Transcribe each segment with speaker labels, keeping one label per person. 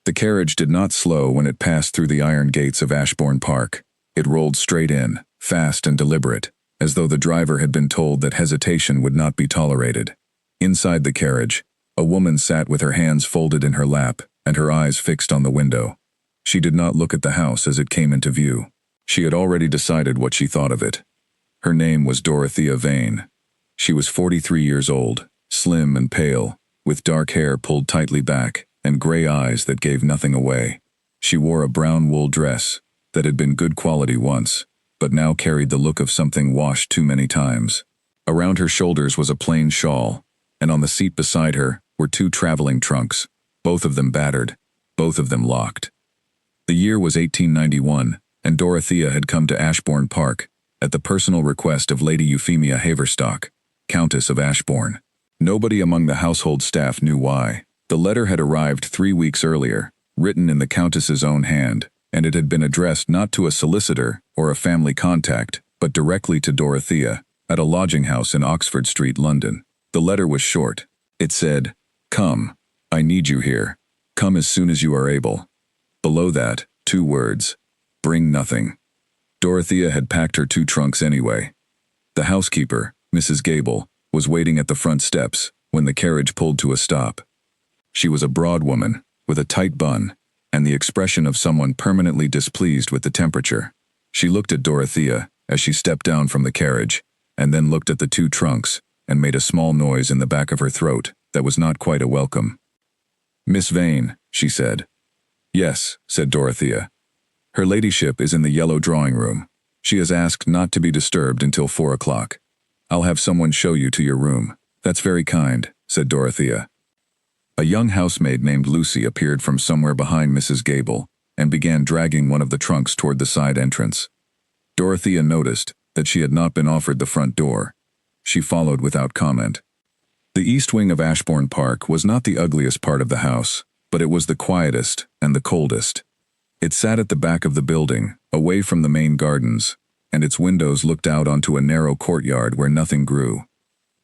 Speaker 1: The carriage did not slow when it passed through the iron gates of Ashbourne Park. It rolled straight in, fast and deliberate, as though the driver had been told that hesitation would not be tolerated. Inside the carriage, a woman sat with her hands folded in her lap and her eyes fixed on the window. She did not look at the house as it came into view. She had already decided what she thought of it. Her name was Dorothea Vane. She was 43 years old, slim and pale, with dark hair pulled tightly back and gray eyes that gave nothing away. She wore a brown wool dress that had been good quality once, but now carried the look of something washed too many times. Around her shoulders was a plain shawl, and on the seat beside her were 2 traveling trunks, both of them battered, both of them locked. The year was 1891, and Dorothea had come to Ashbourne Park at the personal request of Lady Euphemia Haverstock, Countess of Ashbourne. Nobody among the household staff knew why. The letter had arrived 3 weeks earlier, written in the Countess's own hand, and it had been addressed not to a solicitor or a family contact, but directly to Dorothea, at a lodging house in Oxford Street, London. The letter was short. It said, "Come. I need you here. Come as soon as you are able." Below that, 2 words, "Bring nothing." Dorothea had packed her 2 trunks anyway. The housekeeper, Mrs. Gable, was waiting at the front steps when the carriage pulled to a stop. She was a broad woman, with a tight bun, and the expression of someone permanently displeased with the temperature. She looked at Dorothea as she stepped down from the carriage, and then looked at the 2 trunks, and made a small noise in the back of her throat that was not quite a welcome. "Miss Vane," she said. "Yes," said Dorothea. "Her ladyship is in the yellow drawing-room. She has asked not to be disturbed until 4 o'clock. I'll have someone show you to your room." "That's very kind," said Dorothea. A young housemaid named Lucy appeared from somewhere behind Mrs. Gable and began dragging one of the trunks toward the side entrance. Dorothea noticed that she had not been offered the front door. She followed without comment. The east wing of Ashbourne Park was not the ugliest part of the house, but it was the quietest and the coldest. It sat at the back of the building, away from the main gardens, and its windows looked out onto a narrow courtyard where nothing grew.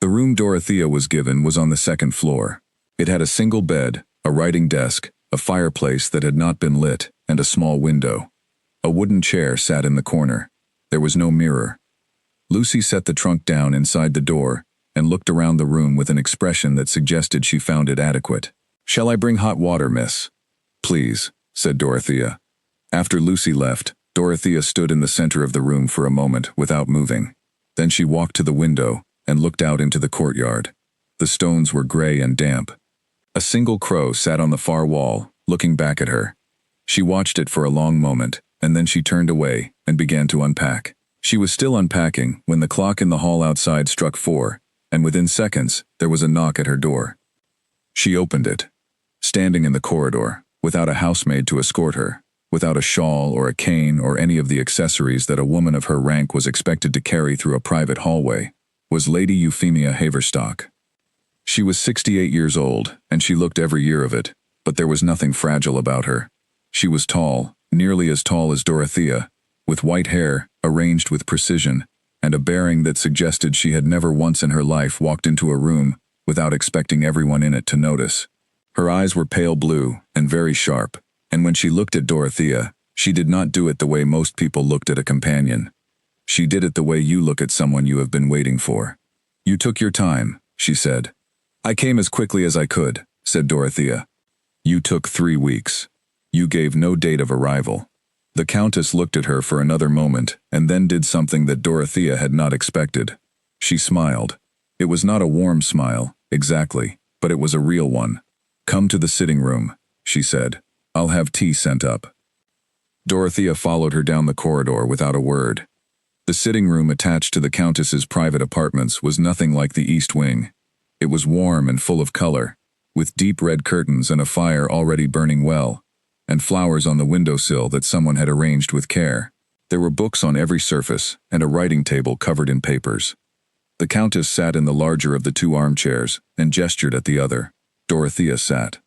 Speaker 1: The room Dorothea was given was on the 2nd floor. It had a single bed, a writing desk, a fireplace that had not been lit, and a small window. A wooden chair sat in the corner. There was no mirror. Lucy set the trunk down inside the door and looked around the room with an expression that suggested she found it adequate. "Shall I bring hot water, miss?" "Please," said Dorothea. After Lucy left, Dorothea stood in the center of the room for a moment without moving. Then she walked to the window and looked out into the courtyard. The stones were gray and damp. A single crow sat on the far wall, looking back at her. She watched it for a long moment, and then she turned away and began to unpack. She was still unpacking when the clock in the hall outside struck 4, and within seconds there was a knock at her door. She opened it. Standing in the corridor, without a housemaid to escort her, without a shawl or a cane or any of the accessories that a woman of her rank was expected to carry through a private hallway, was Lady Euphemia Haverstock. She was 68 years old, and she looked every year of it, but there was nothing fragile about her. She was tall, nearly as tall as Dorothea, with white hair arranged with precision, and a bearing that suggested she had never once in her life walked into a room without expecting everyone in it to notice. Her eyes were pale blue and very sharp, and when she looked at Dorothea, she did not do it the way most people looked at a companion. She did it the way you look at someone you have been waiting for. "You took your time," she said. "I came as quickly as I could," said Dorothea. "You took 3 weeks. You gave no date of arrival." The Countess looked at her for another moment and then did something that Dorothea had not expected. She smiled. It was not a warm smile, exactly, but it was a real one. "Come to the sitting room," she said. "I'll have tea sent up." Dorothea followed her down the corridor without a word. The sitting room attached to the Countess's private apartments was nothing like the east wing. It was warm and full of color, with deep red curtains and a fire already burning well, and flowers on the windowsill that someone had arranged with care. There were books on every surface and a writing table covered in papers. The Countess sat in the larger of the 2 armchairs and gestured at the other. Dorothea sat.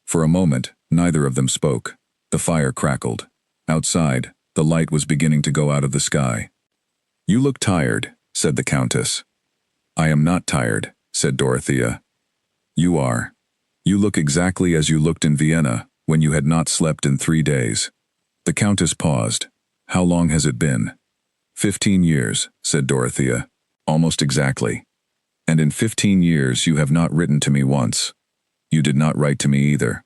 Speaker 1: For a moment, neither of them spoke. The fire crackled. Outside, the light was beginning to go out of the sky. "You look tired," said the Countess. "I am not tired," said Dorothea. "You are. You look exactly as you looked in Vienna when you had not slept in 3 days. The Countess paused. How long has it been? 15 years, said Dorothea. Almost exactly. And in 15 years you have not written to me once. You did not write to me either.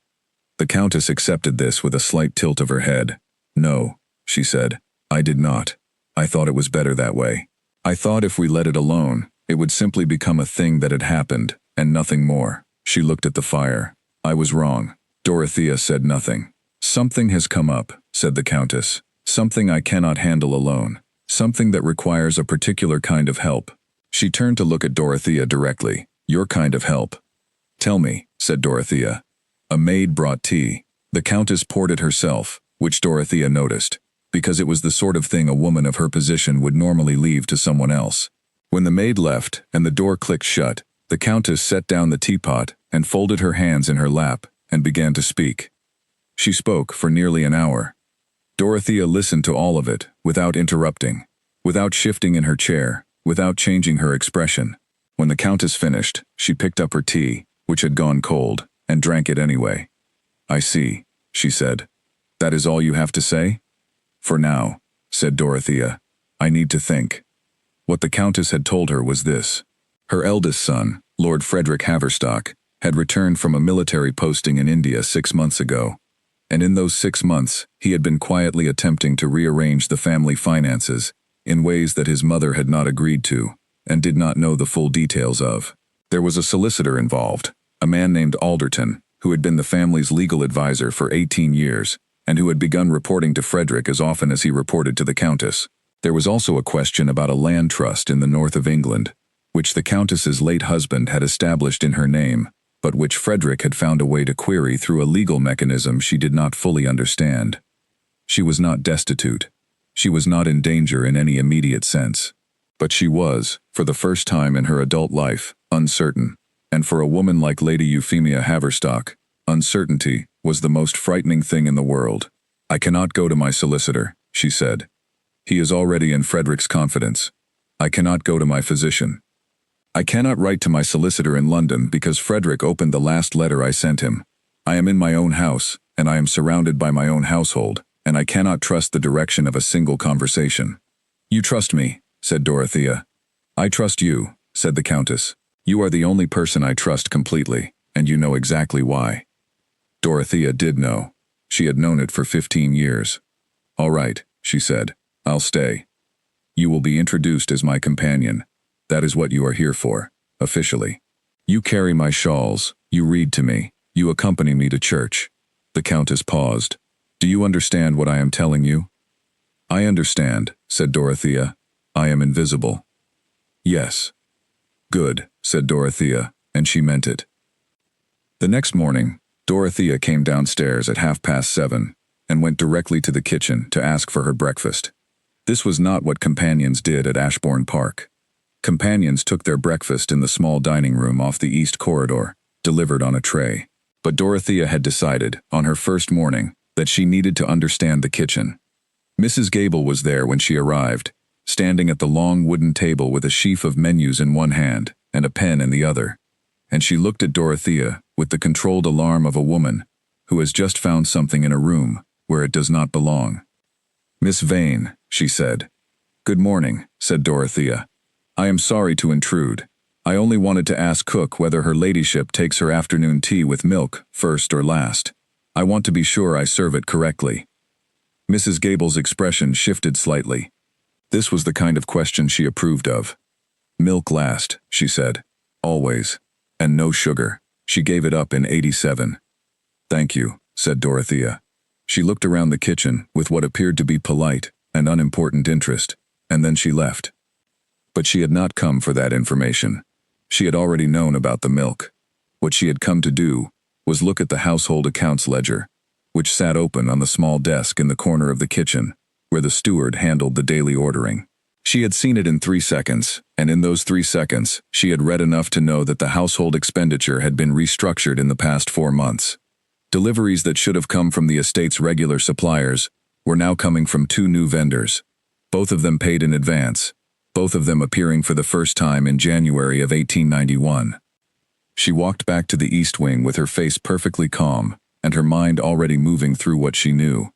Speaker 1: The Countess accepted this with a slight tilt of her head. No, she said, I did not. I thought it was better that way. I thought if we let it alone, it would simply become a thing that had happened, and nothing more. She looked at the fire. I was wrong. Dorothea said nothing. Something has come up, said the Countess. Something I cannot handle alone. Something that requires a particular kind of help. She turned to look at Dorothea directly. Your kind of help. Tell me, said Dorothea. A maid brought tea. The Countess poured it herself, which Dorothea noticed, because it was the sort of thing a woman of her position would normally leave to someone else. When the maid left and the door clicked shut, the Countess set down the teapot and folded her hands in her lap and began to speak. She spoke for nearly an hour. Dorothea listened to all of it without interrupting, without shifting in her chair, without changing her expression. When the Countess finished, she picked up her tea, which had gone cold, and drank it anyway. I see, she said. That is all you have to say? For now, said Dorothea. I need to think. What the Countess had told her was this. Her eldest son, Lord Frederick Haverstock, had returned from a military posting in India 6 months ago. And in those 6 months, he had been quietly attempting to rearrange the family finances in ways that his mother had not agreed to, and did not know the full details of. There was a solicitor involved, a man named Alderton, who had been the family's legal advisor for 18 years, and who had begun reporting to Frederick as often as he reported to the Countess. There was also a question about a land trust in the north of England, which the Countess's late husband had established in her name, but which Frederick had found a way to query through a legal mechanism she did not fully understand. She was not destitute. She was not in danger in any immediate sense. But she was, for the first time in her adult life, uncertain, and for a woman like Lady Euphemia Haverstock, uncertainty was the most frightening thing in the world. I cannot go to my solicitor, she said. He is already in Frederick's confidence. I cannot go to my physician. I cannot write to my solicitor in London because Frederick opened the last letter I sent him. I am in my own house, and I am surrounded by my own household, and I cannot trust the direction of a single conversation. You trust me, said Dorothea. I trust you, said the Countess. You are the only person I trust completely, and you know exactly why. Dorothea did know. She had known it for 15 years. All right, she said. I'll stay. You will be introduced as my companion. That is what you are here for, officially. You carry my shawls, you read to me, you accompany me to church. The Countess paused. Do you understand what I am telling you? I understand, said Dorothea. I am invisible. Yes. Good, said Dorothea, and she meant it. The next morning, Dorothea came downstairs at 7:30 and went directly to the kitchen to ask for her breakfast. This was not what companions did at Ashbourne Park. Companions took their breakfast in the small dining room off the east corridor, delivered on a tray. But Dorothea had decided, on her first morning, that she needed to understand the kitchen. Mrs. Gable was there when she arrived, standing at the long wooden table with a sheaf of menus in one hand and a pen in the other. And she looked at Dorothea with the controlled alarm of a woman who has just found something in a room where it does not belong. Miss Vane, she said. Good morning, said Dorothea. I am sorry to intrude. I only wanted to ask cook whether her ladyship takes her afternoon tea with milk, first or last. I want to be sure I serve it correctly. Mrs. Gable's expression shifted slightly. This was the kind of question she approved of. Milk last, she said. Always. And no sugar. She gave it up in 87. Thank you, said Dorothea. She looked around the kitchen with what appeared to be polite and unimportant interest, and then she left. But she had not come for that information. She had already known about the milk. What she had come to do was look at the household accounts ledger, which sat open on the small desk in the corner of the kitchen, where the steward handled the daily ordering. She had seen it in 3 seconds, and in those 3 seconds, she had read enough to know that the household expenditure had been restructured in the past 4 months. Deliveries that should have come from the estate's regular suppliers were now coming from 2 new vendors, both of them paid in advance, both of them appearing for the first time in January of 1891. She walked back to the east wing with her face perfectly calm and her mind already moving through what she knew.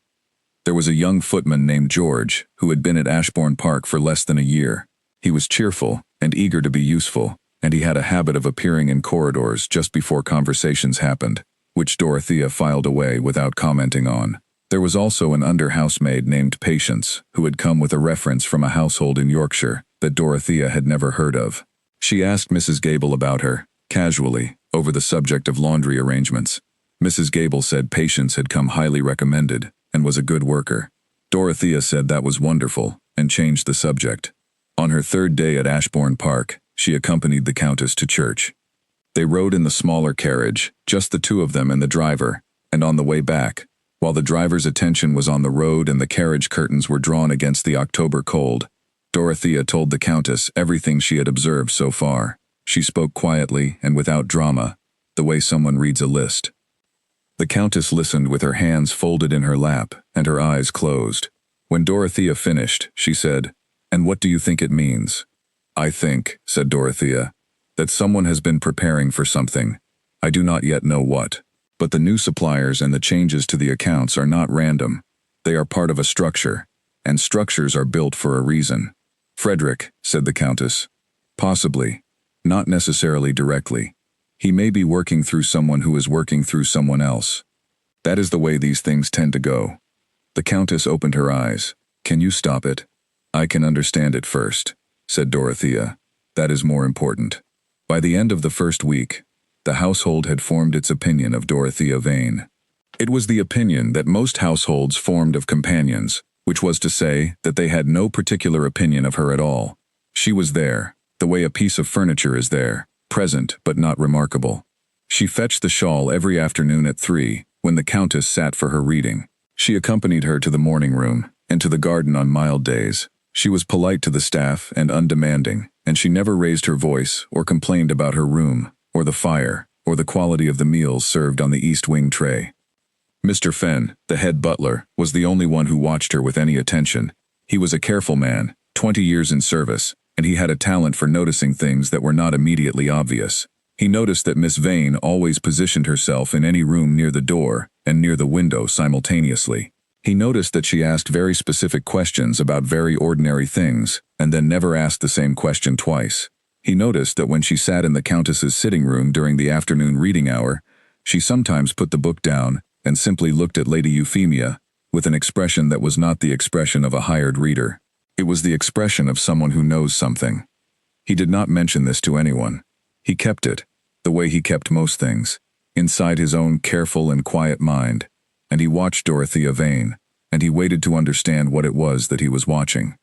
Speaker 1: There was a young footman named George, who had been at Ashbourne Park for less than a year. He was cheerful and eager to be useful, and he had a habit of appearing in corridors just before conversations happened, which Dorothea filed away without commenting on. There was also an under-housemaid named Patience, who had come with a reference from a household in Yorkshire that Dorothea had never heard of. She asked Mrs. Gable about her, casually, over the subject of laundry arrangements. Mrs. Gable said Patience had come highly recommended and was a good worker. Dorothea said that was wonderful and changed the subject. On her third day at Ashbourne Park, she accompanied the Countess to church. They rode in the smaller carriage, just the two of them and the driver, and on the way back, while the driver's attention was on the road and the carriage curtains were drawn against the October cold, Dorothea told the Countess everything she had observed so far. She spoke quietly and without drama, the way someone reads a list. The Countess listened with her hands folded in her lap and her eyes closed. When Dorothea finished, she said, "And what do you think it means?" "I think," said Dorothea, "that someone has been preparing for something. I do not yet know what. But the new suppliers and the changes to the accounts are not random. They are part of a structure, and structures are built for a reason." "Frederick," said the Countess. "Possibly. Not necessarily directly. He may be working through someone who is working through someone else. That is the way these things tend to go." The Countess opened her eyes. "Can you stop it?" "I can understand it first," said Dorothea. "That is more important." By the end of the first week, the household had formed its opinion of Dorothea Vane. It was the opinion that most households formed of companions, which was to say that they had no particular opinion of her at all. She was there, the way a piece of furniture is there, present but not remarkable. She fetched the shawl every afternoon at 3, when the Countess sat for her reading. She accompanied her to the morning room, and to the garden on mild days. She was polite to the staff and undemanding, and she never raised her voice or complained about her room, or the fire, or the quality of the meals served on the east wing tray. Mr. Fenn, the head butler, was the only one who watched her with any attention. He was a careful man, 20 years in service, and he had a talent for noticing things that were not immediately obvious. He noticed that Miss Vane always positioned herself in any room near the door and near the window simultaneously. He noticed that she asked very specific questions about very ordinary things, and then never asked the same question twice. He noticed that when she sat in the Countess's sitting room during the afternoon reading hour, she sometimes put the book down and simply looked at Lady Euphemia, with an expression that was not the expression of a hired reader. It was the expression of someone who knows something. He did not mention this to anyone. He kept it, the way he kept most things, inside his own careful and quiet mind, and he watched Dorothea Vane, and he waited to understand what it was that he was watching.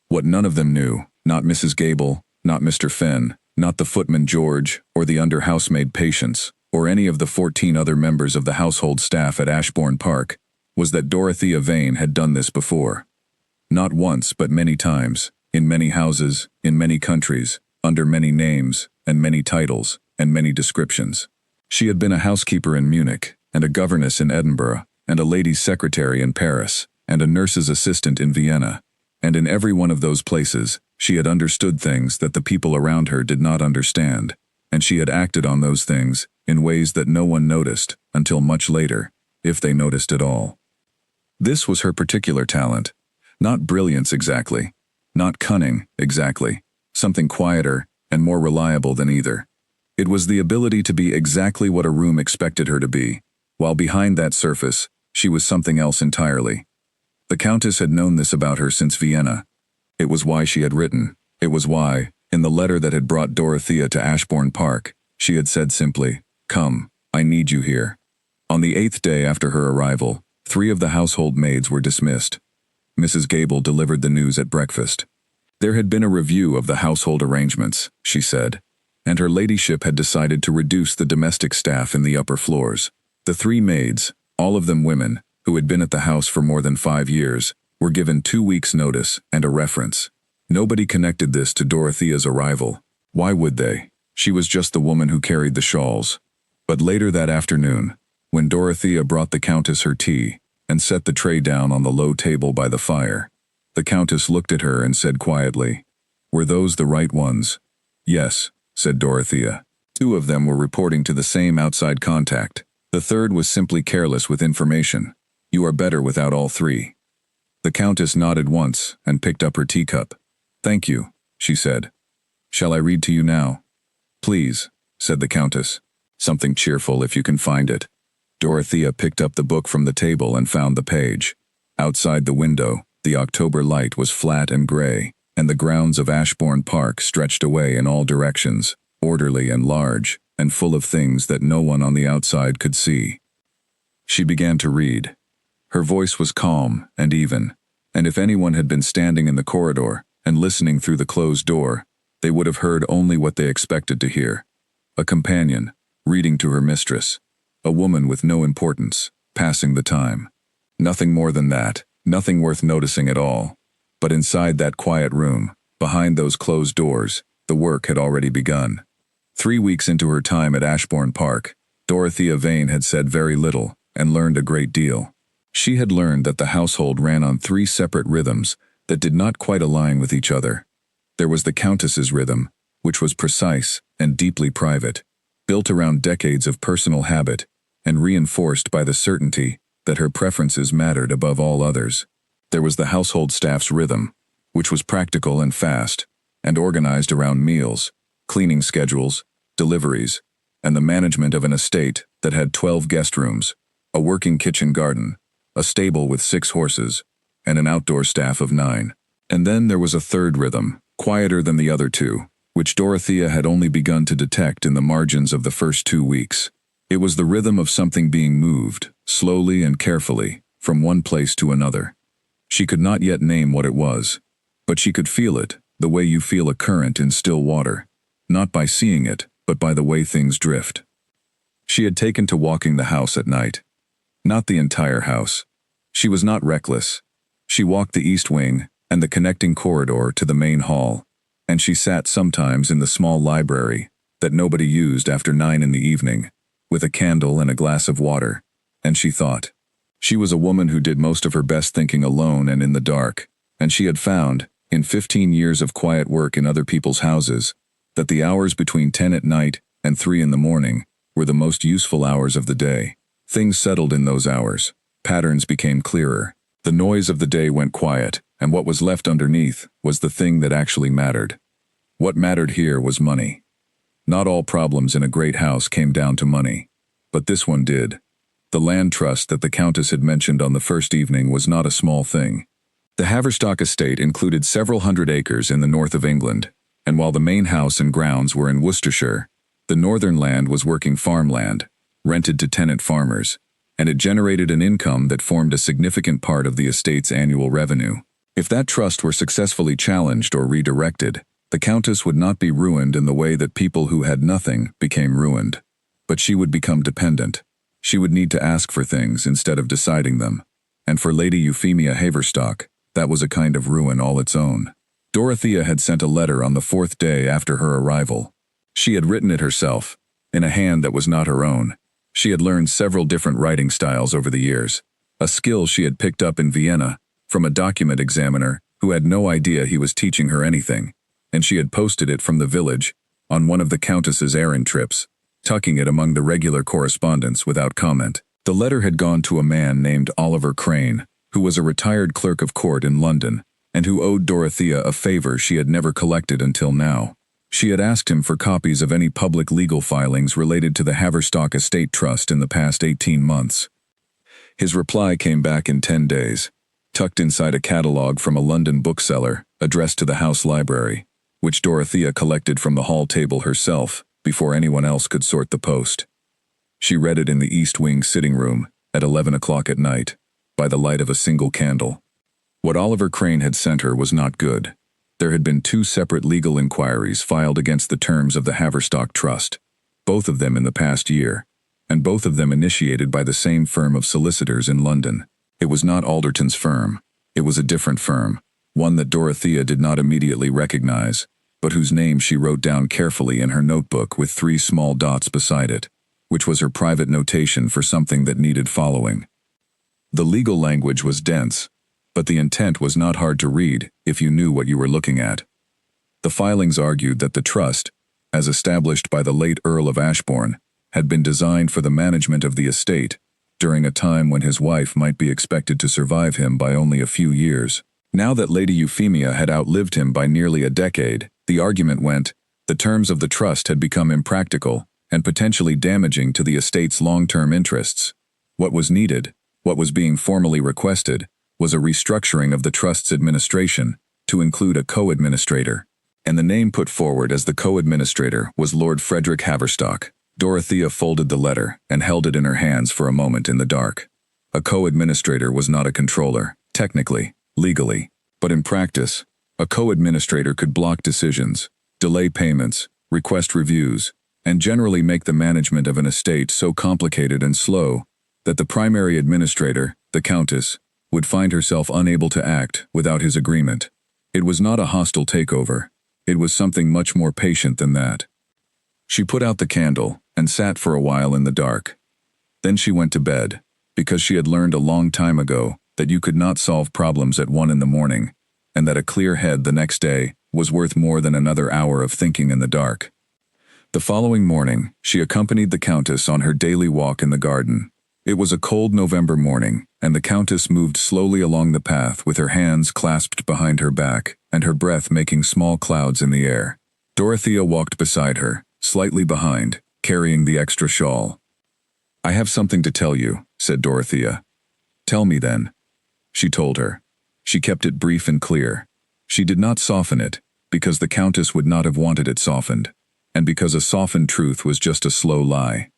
Speaker 1: What none of them knew, not Mrs. Gable, not Mr. Fenn, not the footman George, or the under-housemaid Patience, or any of the 14 other members of the household staff at Ashbourne Park, was that Dorothea Vane had done this before. Not once but many times, in many houses, in many countries, under many names, and many titles, and many descriptions. She had been a housekeeper in Munich, and a governess in Edinburgh, and a lady's secretary in Paris, and a nurse's assistant in Vienna, and in every one of those places, she had understood things that the people around her did not understand, and she had acted on those things in ways that no one noticed until much later, if they noticed at all. This was her particular talent. Not brilliance exactly, not cunning exactly, something quieter and more reliable than either. It was the ability to be exactly what a room expected her to be, while behind that surface, she was something else entirely. The Countess had known this about her since Vienna. It was why she had written. It was why, in the letter that had brought Dorothea to Ashbourne Park, she had said simply, "Come, I need you here." On the 8th day after her arrival, 3 of the household maids were dismissed. Mrs. Gable delivered the news at breakfast. There had been a review of the household arrangements, she said, and her ladyship had decided to reduce the domestic staff in the upper floors. The 3 maids, all of them women, who had been at the house for more than 5 years, were given 2 weeks' notice and a reference. Nobody connected this to Dorothea's arrival. Why would they? She was just the woman who carried the shawls. But later that afternoon, when Dorothea brought the Countess her tea and set the tray down on the low table by the fire, the Countess looked at her and said quietly, "Were those the right ones?" "Yes," said Dorothea. 2 of them were reporting to the same outside contact, The third was simply careless with information. You are better without all three. The Countess nodded once and picked up her teacup. Thank you, she said. Shall I read to you now? Please, said the Countess. Something cheerful if you can find it. Dorothea picked up the book from the table and found the page. Outside the window, the October light was flat and gray, and the grounds of Ashbourne Park stretched away in all directions, orderly and large, and full of things that no one on the outside could see. She began to read. Her voice was calm and even, and if anyone had been standing in the corridor and listening through the closed door, they would have heard only what they expected to hear. A companion, reading to her mistress. A woman with no importance, passing the time. Nothing more than that, nothing worth noticing at all. But inside that quiet room, behind those closed doors, the work had already begun. 3 weeks into her time at Ashbourne Park, Dorothea Vane had said very little and learned a great deal. She had learned that the household ran on 3 separate rhythms that did not quite align with each other. There was the Countess's rhythm, which was precise and deeply private, built around decades of personal habit and reinforced by the certainty that her preferences mattered above all others. There was the household staff's rhythm, which was practical and fast, and organized around meals, cleaning schedules, deliveries, and the management of an estate that had 12 guest rooms, a working kitchen garden, a stable with 6 horses, and an outdoor staff of 9. And then there was a third rhythm, quieter than the other 2, which Dorothea had only begun to detect in the margins of the first 2 weeks. It was the rhythm of something being moved, slowly and carefully, from one place to another. She could not yet name what it was, but she could feel it, the way you feel a current in still water, not by seeing it, but by the way things drift. She had taken to walking the house at night. Not the entire house. She was not reckless. She walked the east wing and the connecting corridor to the main hall, and she sat sometimes in the small library that nobody used after 9 in the evening, with a candle and a glass of water, and she thought. She was a woman who did most of her best thinking alone and in the dark, and she had found, in 15 years of quiet work in other people's houses, that the hours between 10 at night and 3 in the morning were the most useful hours of the day. Things settled in those hours. Patterns became clearer. The noise of the day went quiet, and what was left underneath was the thing that actually mattered. What mattered here was money. Not all problems in a great house came down to money, but this one did. The land trust that the Countess had mentioned on the first evening was not a small thing. The Haverstock estate included several hundred acres in the north of England, and while the main house and grounds were in Worcestershire, the northern land was working farmland, rented to tenant farmers, and it generated an income that formed a significant part of the estate's annual revenue. If that trust were successfully challenged or redirected, the Countess would not be ruined in the way that people who had nothing became ruined. But she would become dependent. She would need to ask for things instead of deciding them. And for Lady Euphemia Haverstock, that was a kind of ruin all its own. Dorothea had sent a letter on the 4th day after her arrival. She had written it herself, in a hand that was not her own. She had learned several different writing styles over the years, a skill she had picked up in Vienna from a document examiner who had no idea he was teaching her anything, and she had posted it from the village on one of the Countess's errand trips, tucking it among the regular correspondence without comment. The letter had gone to a man named Oliver Crane, who was a retired clerk of court in London, and who owed Dorothea a favor she had never collected until now. She had asked him for copies of any public legal filings related to the Haverstock Estate Trust in the past 18 months. His reply came back in 10 days, tucked inside a catalogue from a London bookseller addressed to the house library, which Dorothea collected from the hall table herself before anyone else could sort the post. She read it in the East Wing sitting room at 11 o'clock at night, by the light of a single candle. What Oliver Crane had sent her was not good. There had been 2 separate legal inquiries filed against the terms of the Haverstock Trust, both of them in the past year, and both of them initiated by the same firm of solicitors in London. It was not Alderton's firm. It was a different firm, one that Dorothea did not immediately recognize, but whose name she wrote down carefully in her notebook with 3 small dots beside it, which was her private notation for something that needed following. The legal language was dense, but the intent was not hard to read if you knew what you were looking at. The filings argued that the trust, as established by the late Earl of Ashbourne, had been designed for the management of the estate, during a time when his wife might be expected to survive him by only a few years. Now that Lady Euphemia had outlived him by nearly a decade, the argument went, the terms of the trust had become impractical and potentially damaging to the estate's long-term interests. What was needed, what was being formally requested, was a restructuring of the trust's administration to include a co-administrator. And the name put forward as the co-administrator was Lord Frederick Haverstock. Dorothea folded the letter and held it in her hands for a moment in the dark. A co-administrator was not a controller, technically, legally, but in practice, a co-administrator could block decisions, delay payments, request reviews, and generally make the management of an estate so complicated and slow that the primary administrator, the Countess, would find herself unable to act without his agreement. It was not a hostile takeover. It was something much more patient than that. She put out the candle and sat for a while in the dark. Then she went to bed, because she had learned a long time ago that you could not solve problems at 1 in the morning, and that a clear head the next day was worth more than another hour of thinking in the dark. The following morning, she accompanied the Countess on her daily walk in the garden. It was a cold November morning, and the Countess moved slowly along the path with her hands clasped behind her back and her breath making small clouds in the air. Dorothea walked beside her, slightly behind, carrying the extra shawl. "I have something to tell you," said Dorothea. "Tell me then." She told her. She kept it brief and clear. She did not soften it, because the Countess would not have wanted it softened, and because a softened truth was just a slow lie.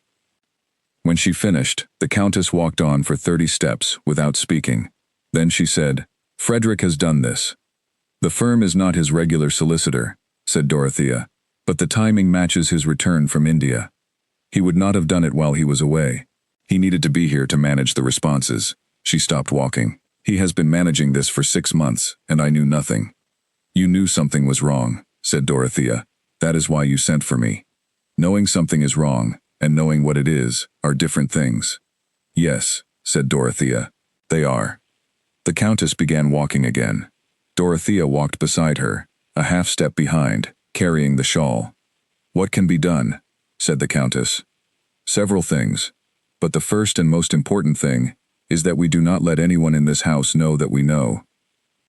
Speaker 1: When she finished, the Countess walked on for 30 steps without speaking. Then she said, "Frederick has done this. The firm is not his regular solicitor," said Dorothea, "but the timing matches his return from India. He would not have done it while he was away. He needed to be here to manage the responses." She stopped walking. "He has been managing this for 6 months, and I knew nothing." "You knew something was wrong," said Dorothea. "That is why you sent for me. Knowing something is wrong, and knowing what it is, are different things." "Yes," said Dorothea, "they are." The Countess began walking again. Dorothea walked beside her, a half-step behind, carrying the shawl. "What can be done?" said the Countess. "Several things, but the first and most important thing is that we do not let anyone in this house know that we know.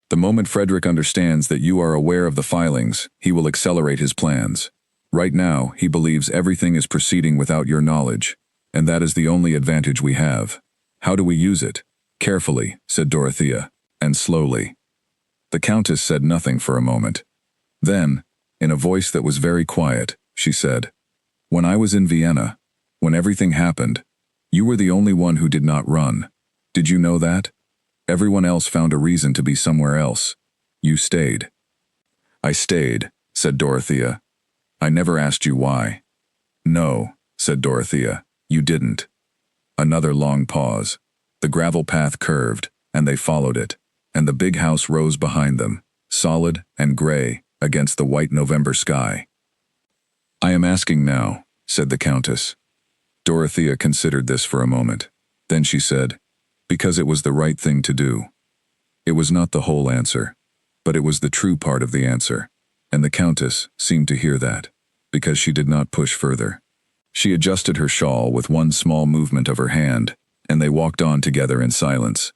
Speaker 1: The moment Frederick understands that you are aware of the filings, he will accelerate his plans. Right now, he believes everything is proceeding without your knowledge, and that is the only advantage we have. How do we use it?" "Carefully," said Dorothea, "and slowly." The Countess said nothing for a moment. Then, in a voice that was very quiet, she said, "When I was in Vienna, when everything happened, you were the only one who did not run. Did you know that? Everyone else found a reason to be somewhere else. You stayed." "I stayed," said Dorothea. "I never asked you why." "No," said Dorothea, "you didn't." Another long pause. The gravel path curved, and they followed it, and the big house rose behind them, solid and gray, against the white November sky. "I am asking now," said the Countess. Dorothea considered this for a moment. Then she said, "Because it was the right thing to do." It was not the whole answer, but it was the true part of the answer, and the Countess seemed to hear that, because she did not push further. She adjusted her shawl with one small movement of her hand, and they walked on together in silence.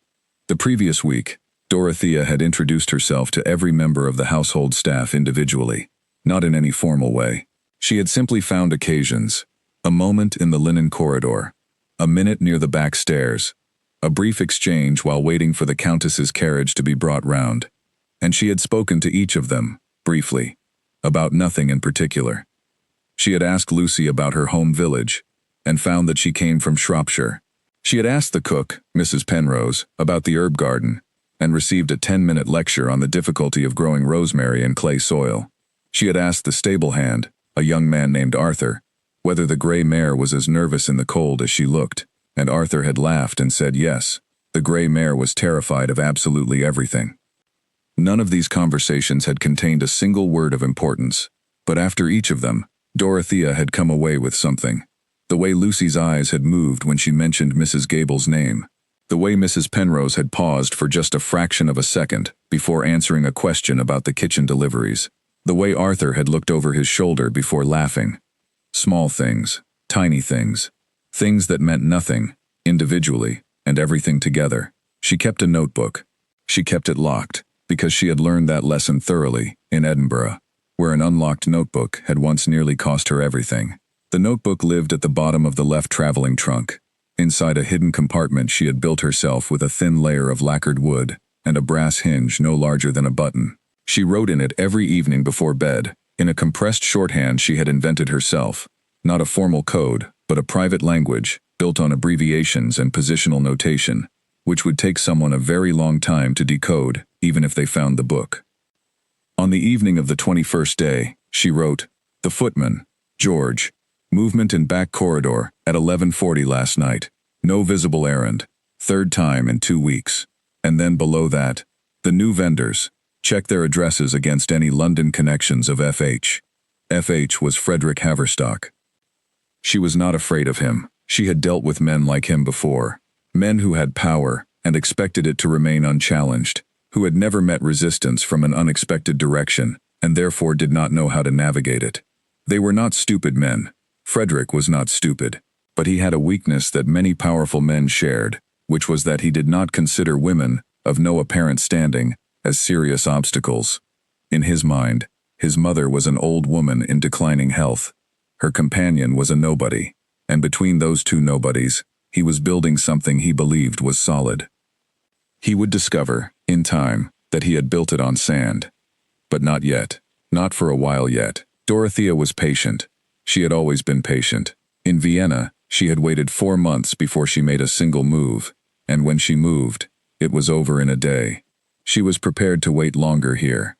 Speaker 1: The previous week, Dorothea had introduced herself to every member of the household staff individually, not in any formal way. She had simply found occasions, a moment in the linen corridor, a minute near the back stairs, a brief exchange while waiting for the Countess's carriage to be brought round, and she had spoken to each of them, briefly, about nothing in particular. She had asked Lucy about her home village, and found that she came from Shropshire. She had asked the cook, Mrs. Penrose, about the herb garden, and received a 10-minute lecture on the difficulty of growing rosemary in clay soil. She had asked the stable hand, a young man named Arthur, whether the gray mare was as nervous in the cold as she looked, and Arthur had laughed and said yes, the gray mare was terrified of absolutely everything. None of these conversations had contained a single word of importance, but after each of them, Dorothea had come away with something. The way Lucy's eyes had moved when she mentioned Mrs. Gable's name. The way Mrs. Penrose had paused for just a fraction of a second before answering a question about the kitchen deliveries. The way Arthur had looked over his shoulder before laughing. Small things, Tiny things. Things that meant nothing, individually, and everything together. She kept a notebook. She kept it locked, because she had learned that lesson thoroughly, in Edinburgh, where an unlocked notebook had once nearly cost her everything. The notebook lived at the bottom of the left traveling trunk. Inside a hidden compartment she had built herself with a thin layer of lacquered wood and a brass hinge no larger than a button. She wrote in it every evening before bed, in a compressed shorthand she had invented herself. Not a formal code, but a private language, built on abbreviations and positional notation, which would take someone a very long time to decode, even if they found the book. On the evening of the 21st day, she wrote, "The footman, George. Movement in back corridor at 11:40 last night. No visible errand. Third time in 2 weeks." And then below that, "The new vendors. Check their addresses against any London connections of FH." FH was Frederick Haverstock. She was not afraid of him. She had dealt with men like him before. Men who had power and expected it to remain unchallenged, who had never met resistance from an unexpected direction and therefore did not know how to navigate it. They were not stupid men. Frederick was not stupid, but he had a weakness that many powerful men shared, which was that he did not consider women, of no apparent standing, as serious obstacles. In his mind, his mother was an old woman in declining health. Her companion was a nobody, and between those two nobodies, he was building something he believed was solid. He would discover, in time, that he had built it on sand. But not yet. Not for a while yet. Dorothea was patient. She had always been patient. In Vienna, she had waited 4 months before she made a single move, and when she moved, it was over in a day. She was prepared to wait longer here.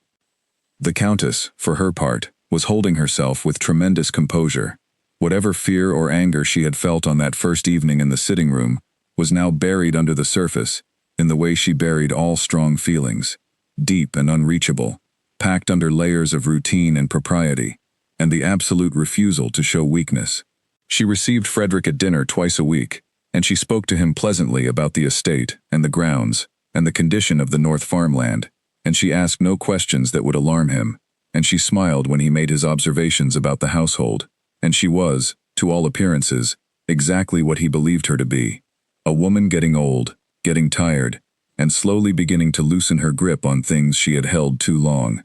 Speaker 1: The Countess, for her part, was holding herself with tremendous composure. Whatever fear or anger she had felt on that first evening in the sitting room was now buried under the surface, in the way she buried all strong feelings, deep and unreachable, packed under layers of routine and propriety, and the absolute refusal to show weakness. She received Frederick at dinner twice a week, and she spoke to him pleasantly about the estate and the grounds and the condition of the North farmland, and she asked no questions that would alarm him, and she smiled when he made his observations about the household, and she was, to all appearances, exactly what he believed her to be, a woman getting old, getting tired, and slowly beginning to loosen her grip on things she had held too long.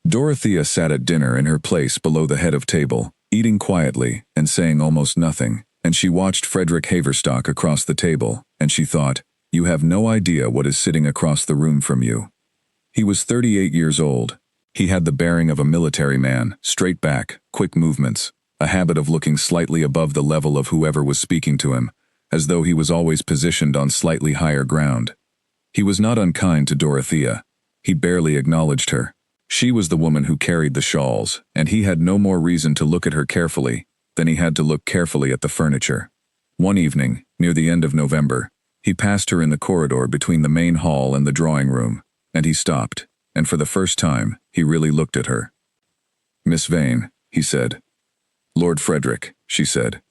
Speaker 1: Dorothea sat at dinner in her place below the head of table, eating quietly and saying almost nothing, and she watched Frederick Haverstock across the table, and she thought, "You have no idea what is sitting across the room from you." He was 38 years old. He had the bearing of a military man, straight back, quick movements, a habit of looking slightly above the level of whoever was speaking to him, as though he was always positioned on slightly higher ground. He was not unkind to Dorothea. He barely acknowledged her. She was the woman who carried the shawls, and he had no more reason to look at her carefully than he had to look carefully at the furniture. One evening, near the end of November, he passed her in the corridor between the main hall and the drawing room, and he stopped, and for the first time, he really looked at her. "Miss Vane," he said. "Lord Frederick," she said.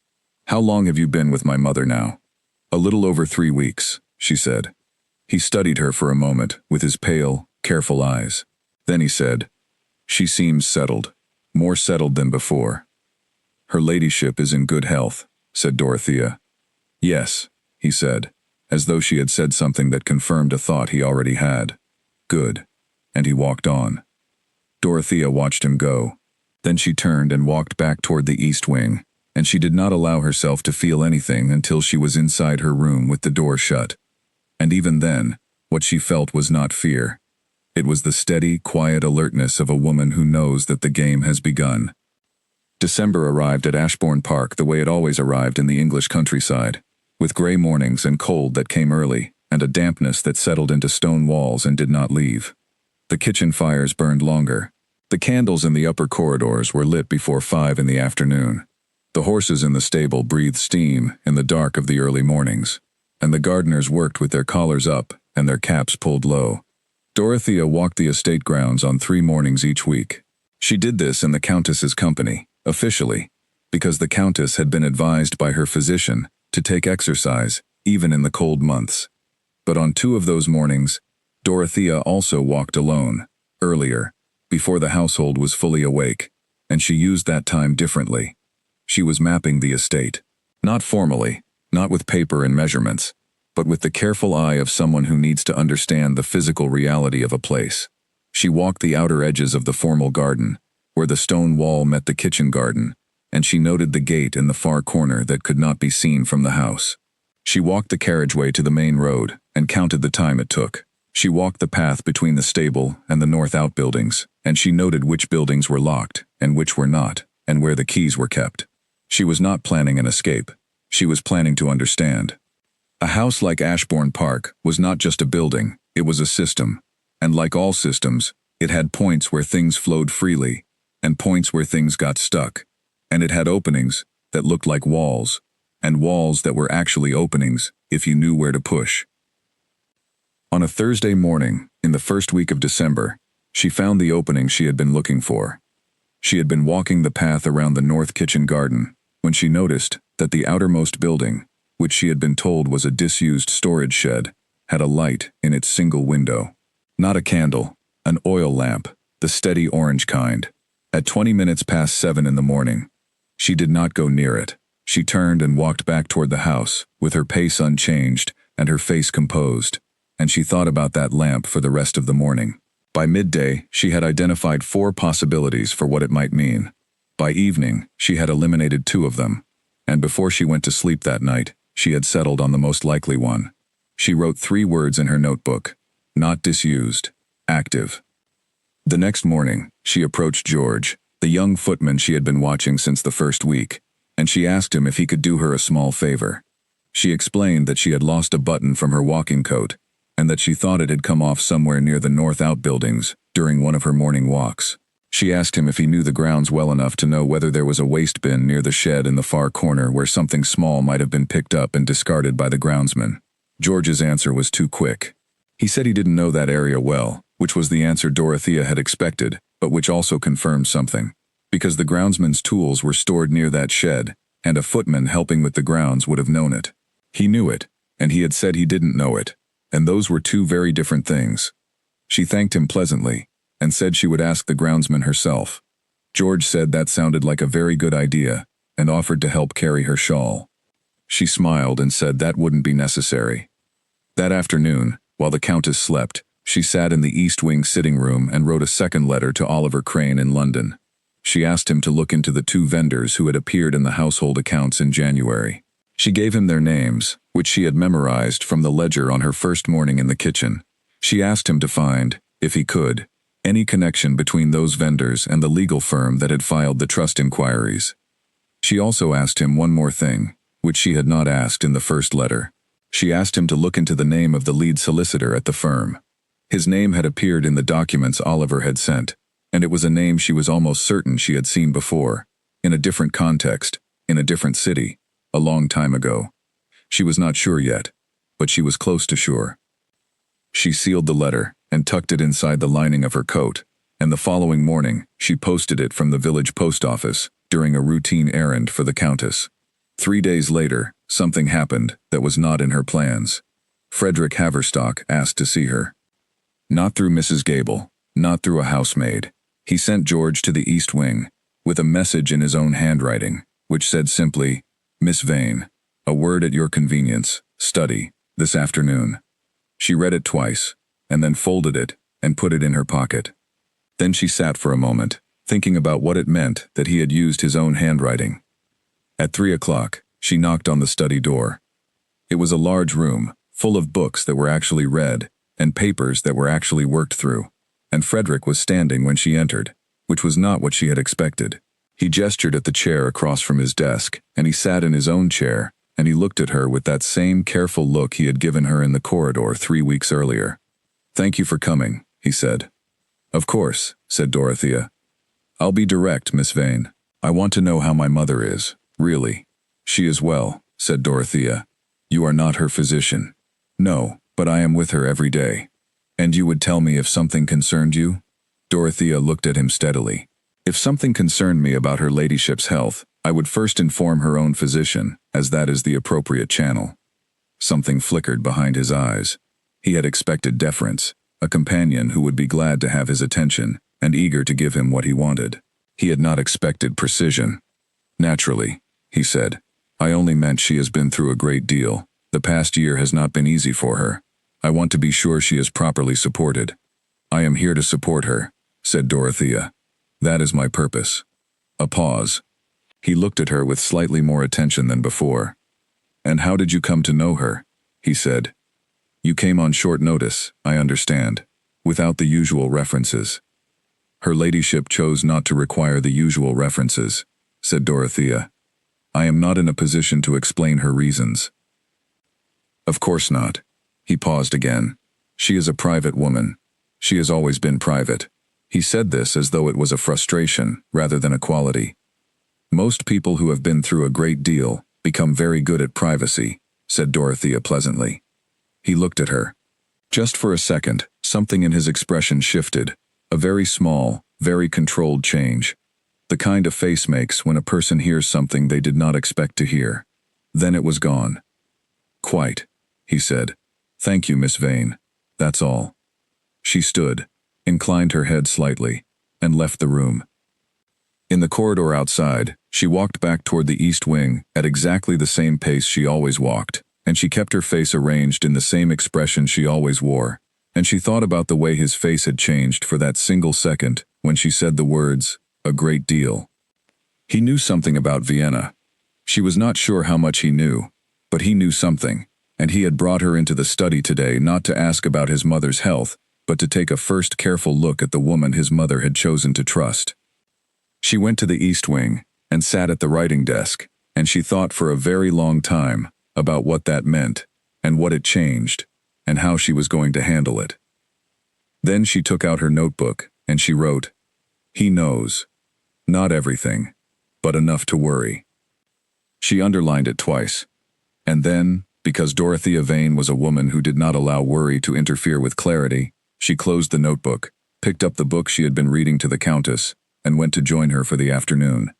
Speaker 1: "How long have you been with my mother now?" "A little over 3 weeks," she said. He studied her for a moment with his pale, careful eyes. Then he said, "She seems settled, more settled than before." "Her ladyship is in good health," said Dorothea. "Yes," he said, as though she had said something that confirmed a thought he already had. "Good." And he walked on. Dorothea watched him go. Then she turned and walked back toward the east wing, and she did not allow herself to feel anything until she was inside her room with the door shut. And even then, what she felt was not fear. It was the steady, quiet alertness of a woman who knows that the game has begun. December arrived at Ashbourne Park the way it always arrived in the English countryside, with gray mornings and cold that came early, and a dampness that settled into stone walls and did not leave. The kitchen fires burned longer. The candles in the upper corridors were lit before 5 in the afternoon. The horses in the stable breathed steam in the dark of the early mornings, and the gardeners worked with their collars up and their caps pulled low. Dorothea walked the estate grounds on 3 mornings each week. She did this in the Countess's company, officially, because the Countess had been advised by her physician to take exercise, even in the cold months. But on 2 of those mornings, Dorothea also walked alone, earlier, before the household was fully awake, and she used that time differently. She was mapping the estate. Not formally, not with paper and measurements, but with the careful eye of someone who needs to understand the physical reality of a place. She walked the outer edges of the formal garden, where the stone wall met the kitchen garden, and she noted the gate in the far corner that could not be seen from the house. She walked the carriageway to the main road and counted the time it took. She walked the path between the stable and the north outbuildings, and she noted which buildings were locked and which were not, and where the keys were kept. She was not planning an escape. She was planning to understand. A house like Ashbourne Park was not just a building, it was a system. And like all systems, it had points where things flowed freely, and points where things got stuck. And it had openings that looked like walls, and walls that were actually openings if you knew where to push. On a Thursday morning, in the first week of December, she found the opening she had been looking for. She had been walking the path around the north kitchen garden when she noticed that the outermost building, which she had been told was a disused storage shed, had a light in its single window. Not a candle, an oil lamp, the steady orange kind. At 20 minutes past 7 in the morning, she did not go near it. She turned and walked back toward the house, with her pace unchanged and her face composed, and she thought about that lamp for the rest of the morning. By midday, she had identified 4 possibilities for what it might mean. By evening, she had eliminated 2 of them, and before she went to sleep that night, she had settled on the most likely one. She wrote 3 words in her notebook: not disused, active. The next morning, she approached George, the young footman she had been watching since the first week, and she asked him if he could do her a small favor. She explained that she had lost a button from her walking coat, and that she thought it had come off somewhere near the north outbuildings during one of her morning walks. She asked him if he knew the grounds well enough to know whether there was a waste bin near the shed in the far corner where something small might have been picked up and discarded by the groundsman. George's answer was too quick. He said he didn't know that area well, which was the answer Dorothea had expected, but which also confirmed something. Because the groundsman's tools were stored near that shed, and a footman helping with the grounds would have known it. He knew it, and he had said he didn't know it, and those were 2 very different things. She thanked him pleasantly, and said she would ask the groundsman herself. George said that sounded like a very good idea, and offered to help carry her shawl. She smiled and said that wouldn't be necessary. That afternoon, while the Countess slept, she sat in the East Wing sitting room and wrote a second letter to Oliver Crane in London. She asked him to look into the 2 vendors who had appeared in the household accounts in January. She gave him their names, which she had memorized from the ledger on her first morning in the kitchen. She asked him to find, if he could, any connection between those vendors and the legal firm that had filed the trust inquiries. She also asked him one more thing, which she had not asked in the first letter. She asked him to look into the name of the lead solicitor at the firm. His name had appeared in the documents Oliver had sent, and it was a name she was almost certain she had seen before, in a different context, in a different city, a long time ago. She was not sure yet, but she was close to sure. She sealed the letter and tucked it inside the lining of her coat, and the following morning she posted it from the village post office during a routine errand for the Countess. 3 days later, something happened that was not in her plans. Frederick Haverstock asked to see her. Not through Mrs. Gable, not through a housemaid. He sent George to the East Wing, with a message in his own handwriting, which said simply, "Miss Vane, a word at your convenience, study, this afternoon." She read it twice, and then folded it and put it in her pocket. Then she sat for a moment, thinking about what it meant that he had used his own handwriting. At 3 o'clock, she knocked on the study door. It was a large room, full of books that were actually read, and papers that were actually worked through, and Frederick was standing when she entered, which was not what she had expected. He gestured at the chair across from his desk, and he sat in his own chair, and he looked at her with that same careful look he had given her in the corridor 3 weeks earlier. "Thank you for coming," he said. "Of course," said Dorothea. "I'll be direct, Miss Vane. I want to know how my mother is, really." "She is well," said Dorothea. "You are not her physician." "No, but I am with her every day." "And you would tell me if something concerned you?" Dorothea looked at him steadily. "If something concerned me about her ladyship's health, I would first inform her own physician, as that is the appropriate channel." Something flickered behind his eyes. He had expected deference, a companion who would be glad to have his attention and eager to give him what he wanted. He had not expected precision. Naturally, he said. I only meant she has been through a great deal. The past year has not been easy for her. I want to be sure she is properly supported. I am here to support her, said Dorothea. That is my purpose. A pause. He looked at her with slightly more attention than before. And how did you come to know her? He said. You came on short notice, I understand, without the usual references. Her ladyship chose not to require the usual references, said Dorothea. I am not in a position to explain her reasons. Of course not. He paused again. She is a private woman. She has always been private. He said this as though it was a frustration rather than a quality. Most people who have been through a great deal become very good at privacy, said Dorothea pleasantly. He looked at her. Just for a second, something in his expression shifted, a very small, very controlled change. The kind a face makes when a person hears something they did not expect to hear. Then it was gone. Quite, he said. Thank you, Miss Vane. That's all. She stood, inclined her head slightly, and left the room. In the corridor outside, she walked back toward the east wing at exactly the same pace she always walked, and she kept her face arranged in the same expression she always wore, and she thought about the way his face had changed for that single second when she said the words, a great deal. He knew something about Vienna. She was not sure how much he knew, but he knew something, and he had brought her into the study today not to ask about his mother's health, but to take a first careful look at the woman his mother had chosen to trust. She went to the east wing and sat at the writing desk, and she thought for a very long time about what that meant, and what it changed, and how she was going to handle it. Then she took out her notebook, and she wrote, He knows. Not everything, but enough to worry. She underlined it twice. And then, because Dorothea Vane was a woman who did not allow worry to interfere with clarity, she closed the notebook, picked up the book she had been reading to the Countess, and went to join her for the afternoon.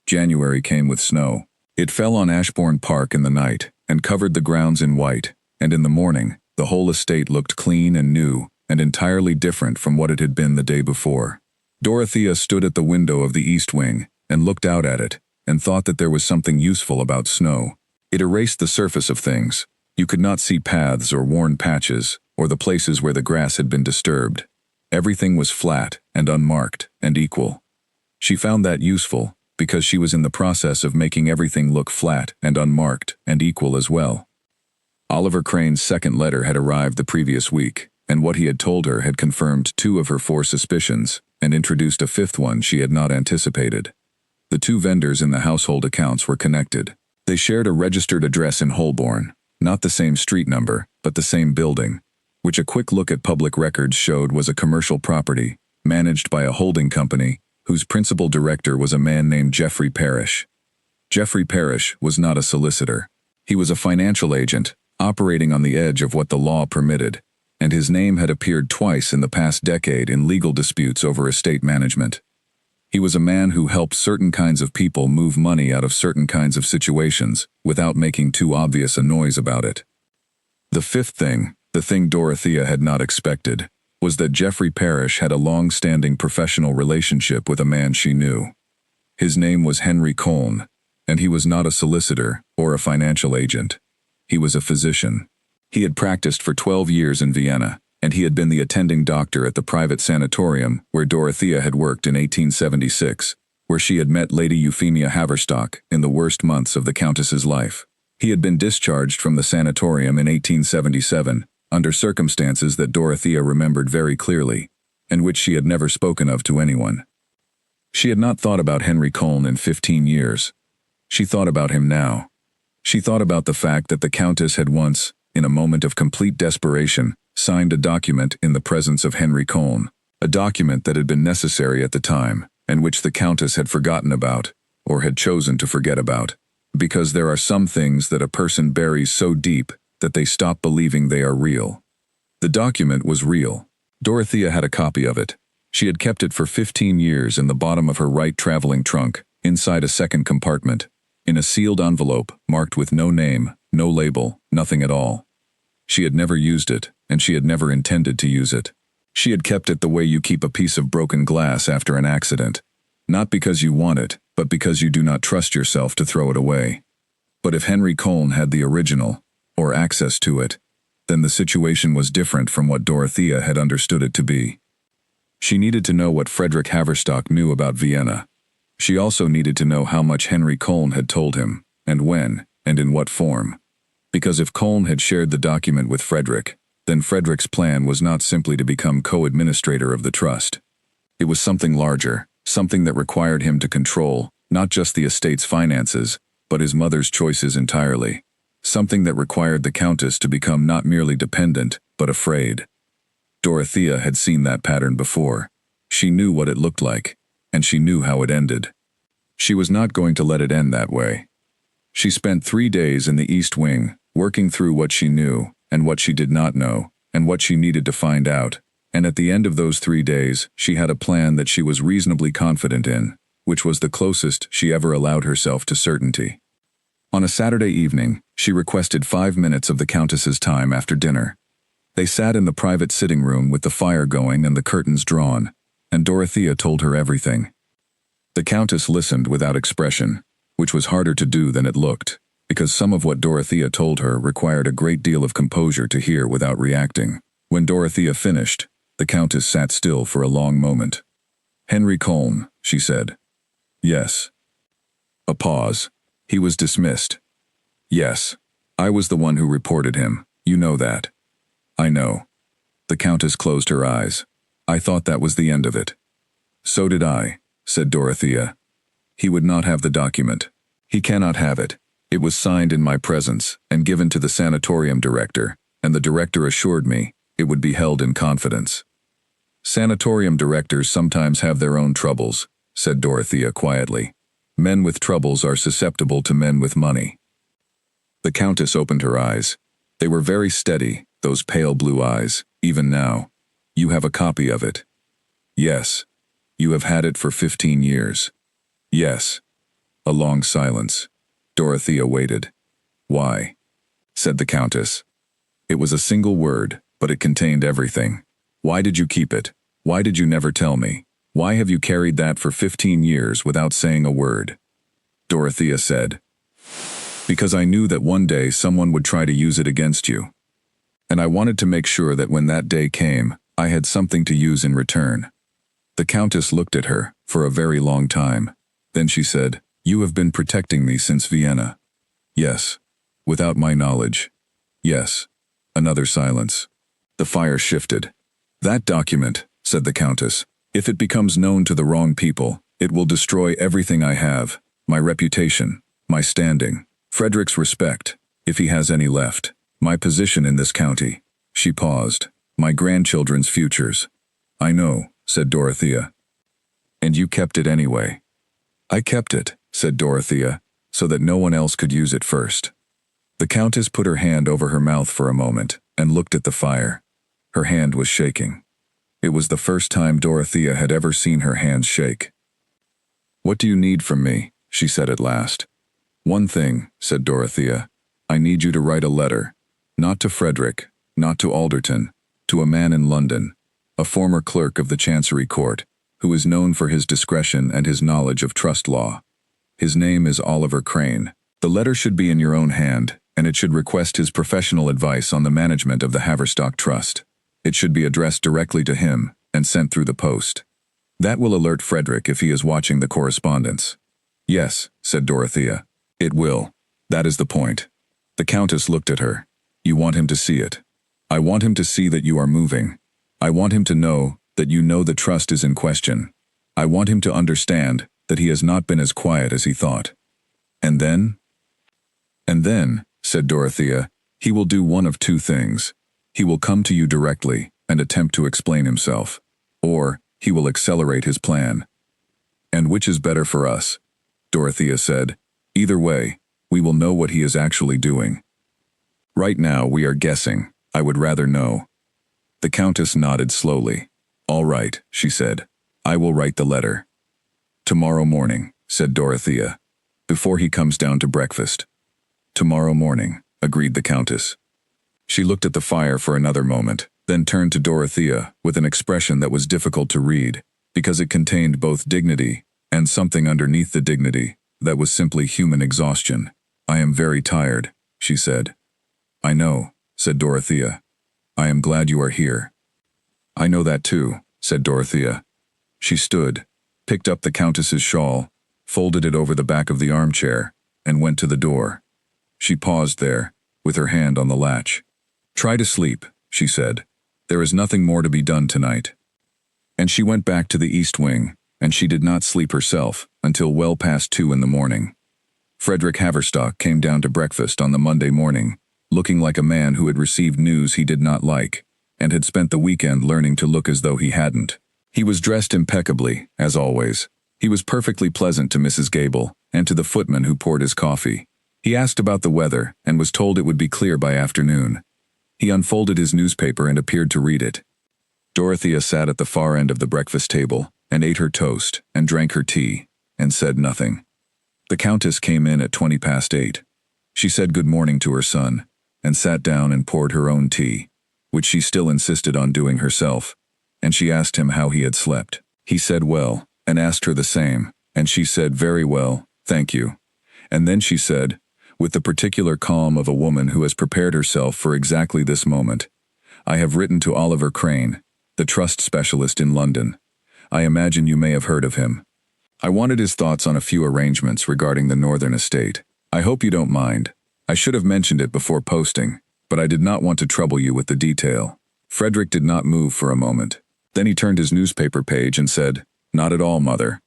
Speaker 1: January came with snow. It fell on Ashbourne Park in the night, and covered the grounds in white, and in the morning, the whole estate looked clean and new, and entirely different from what it had been the day before. Dorothea stood at the window of the east wing, and looked out at it, and thought that there was something useful about snow. It erased the surface of things. You could not see paths or worn patches, or the places where the grass had been disturbed. Everything was flat and unmarked and equal. She found that useful, because she was in the process of making everything look flat and unmarked and equal as well. Oliver Crane's second letter had arrived the previous week, and what he had told her had confirmed 2 of her 4 suspicions, and introduced a 5th one she had not anticipated. The 2 vendors in the household accounts were connected. They shared a registered address in Holborn, not the same street number, but the same building, which a quick look at public records showed was a commercial property, managed by a holding company, whose principal director was a man named Geoffrey Parrish. Geoffrey Parrish was not a solicitor. He was a financial agent, operating on the edge of what the law permitted, and his name had appeared twice in the past decade in legal disputes over estate management. He was a man who helped certain kinds of people move money out of certain kinds of situations without making too obvious a noise about it. The 5th thing, the thing Dorothea had not expected, was that Geoffrey Parrish had a long-standing professional relationship with a man she knew. His name was Henry Colne, and he was not a solicitor or a financial agent. He was a physician. He had practiced for 12 years in Vienna, and he had been the attending doctor at the private sanatorium where Dorothea had worked in 1876, where she had met Lady Euphemia Haverstock in the worst months of the Countess's life. He had been discharged from the sanatorium in 1877, under circumstances that Dorothea remembered very clearly, and which she had never spoken of to anyone. She had not thought about Henry Colne in 15 years. She thought about him now. She thought about the fact that the Countess had once, in a moment of complete desperation, signed a document in the presence of Henry Colne, a document that had been necessary at the time, and which the Countess had forgotten about, or had chosen to forget about, because there are some things that a person buries so deep that they stop believing they are real. The document was real. Dorothea had a copy of it. She had kept it for 15 years in the bottom of her right traveling trunk, inside a second compartment, in a sealed envelope marked with no name, no label, nothing at all. She had never used it, and she had never intended to use it. She had kept it the way you keep a piece of broken glass after an accident, Not because you want it, but because you do not trust yourself to throw it away. But if Henry Colne had the original, or access to it, then the situation was different from what Dorothea had understood it to be. She needed to know what Frederick Haverstock knew about Vienna. She also needed to know how much Henry Colne had told him, and when, and in what form. Because if Colne had shared the document with Frederick, then Frederick's plan was not simply to become co-administrator of the trust. It was something larger, something that required him to control, not just the estate's finances, but his mother's choices entirely. Something that required the Countess to become not merely dependent, but afraid. Dorothea had seen that pattern before. She knew what it looked like, and she knew how it ended. She was not going to let it end that way. She spent 3 days in the East Wing, working through what she knew, and what she did not know, and what she needed to find out, and at the end of those 3 days, she had a plan that she was reasonably confident in, which was the closest she ever allowed herself to certainty. On a Saturday evening, she requested 5 minutes of the Countess's time after dinner. They sat in the private sitting room with the fire going and the curtains drawn, and Dorothea told her everything. The Countess listened without expression, which was harder to do than it looked, because some of what Dorothea told her required a great deal of composure to hear without reacting. When Dorothea finished, the Countess sat still for a long moment. "Henry Colne," she said. "Yes." A pause. "He was dismissed." "Yes. I was the one who reported him. You know that." "I know." The Countess closed her eyes. "I thought that was the end of it." "So did I," said Dorothea. "He would not have the document. He cannot have it. It was signed in my presence and given to the sanatorium director, and the director assured me it would be held in confidence." "Sanatorium directors sometimes have their own troubles," said Dorothea quietly. "Men with troubles are susceptible to men with money." The Countess opened her eyes. They were very steady, those pale blue eyes, even now. "You have a copy of it?" "Yes." "You have had it for 15 years?" "Yes." A long silence. Dorothea waited. "Why?" said the Countess. It was a single word, but it contained everything. "Why did you keep it? Why did you never tell me? Why have you carried that for 15 years without saying a word?" Dorothea said, "Because I knew that one day someone would try to use it against you. And I wanted to make sure that when that day came, I had something to use in return." The Countess looked at her for a very long time. Then she said, "You have been protecting me since Vienna." "Yes." "Without my knowledge." "Yes." Another silence. The fire shifted. "That document," said the Countess, "if it becomes known to the wrong people, it will destroy everything I have, my reputation, my standing, Frederick's respect, if he has any left, my position in this county." She paused. "My grandchildren's futures." "I know," said Dorothea. "And you kept it anyway." "I kept it," said Dorothea, "so that no one else could use it first." The Countess put her hand over her mouth for a moment and looked at the fire. Her hand was shaking. It was the first time Dorothea had ever seen her hands shake. "What do you need from me?" she said at last. "One thing," said Dorothea. "I need you to write a letter, not to Frederick, not to Alderton, to a man in London, a former clerk of the Chancery Court, who is known for his discretion and his knowledge of trust law. His name is Oliver Crane. The letter should be in your own hand, and it should request his professional advice on the management of the Haverstock Trust. It should be addressed directly to him and sent through the post. That will alert Frederick if he is watching the correspondence." "Yes," said Dorothea. "It will. That is the point." The Countess looked at her. "You want him to see it. I want him to see that you are moving. I want him to know that you know the trust is in question. I want him to understand that he has not been as quiet as he thought." "And then?" "And then," said Dorothea, "he will do one of two things. He will come to you directly and attempt to explain himself, or he will accelerate his plan." "And which is better for us?" Dorothea said. "Either way, we will know what he is actually doing. Right now we are guessing. I would rather know." The Countess nodded slowly. "All right," she said. "I will write the letter." "Tomorrow morning," said Dorothea, "before he comes down to breakfast." "Tomorrow morning," agreed the Countess. She looked at the fire for another moment, then turned to Dorothea with an expression that was difficult to read, because it contained both dignity and something underneath the dignity that was simply human exhaustion. "I am very tired," she said. "I know," said Dorothea. "I am glad you are here." "I know that too," said Dorothea. She stood, picked up the Countess's shawl, folded it over the back of the armchair, and went to the door. She paused there, with her hand on the latch. "Try to sleep," she said. "There is nothing more to be done tonight." And she went back to the east wing, and she did not sleep herself until well past 2 in the morning. Frederick Haverstock came down to breakfast on the Monday morning, looking like a man who had received news he did not like, and had spent the weekend learning to look as though he hadn't. He was dressed impeccably, as always. He was perfectly pleasant to Mrs. Gable, and to the footman who poured his coffee. He asked about the weather, and was told it would be clear by afternoon. He unfolded his newspaper and appeared to read it. Dorothea sat at the far end of the breakfast table, and ate her toast, and drank her tea, and said nothing. The Countess came in at 8:20. She said good morning to her son, and sat down and poured her own tea, which she still insisted on doing herself, and she asked him how he had slept. He said well, and asked her the same, and she said very well, thank you. And then she said, with the particular calm of a woman who has prepared herself for exactly this moment, "I have written to Oliver Crane, the trust specialist in London. I imagine you may have heard of him. I wanted his thoughts on a few arrangements regarding the northern estate. I hope you don't mind. I should have mentioned it before posting, but I did not want to trouble you with the detail." Frederick did not move for a moment. Then he turned his newspaper page and said, "Not at all, mother.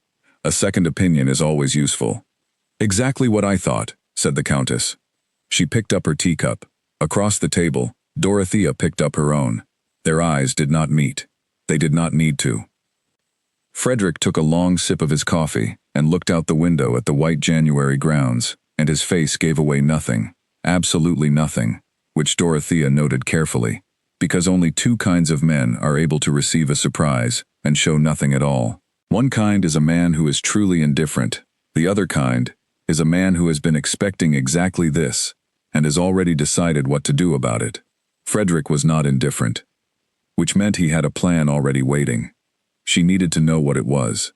Speaker 1: A second opinion is always useful." "Exactly what I thought," said the Countess. She picked up her teacup. Across the table, Dorothea picked up her own. Their eyes did not meet. They did not need to. Frederick took a long sip of his coffee and looked out the window at the white January grounds, and his face gave away nothing, absolutely nothing, which Dorothea noted carefully, because only two kinds of men are able to receive a surprise and show nothing at all. One kind is a man who is truly indifferent. The other kind is a man who has been expecting exactly this and has already decided what to do about it. Frederick was not indifferent, which meant he had a plan already waiting. She needed to know what it was.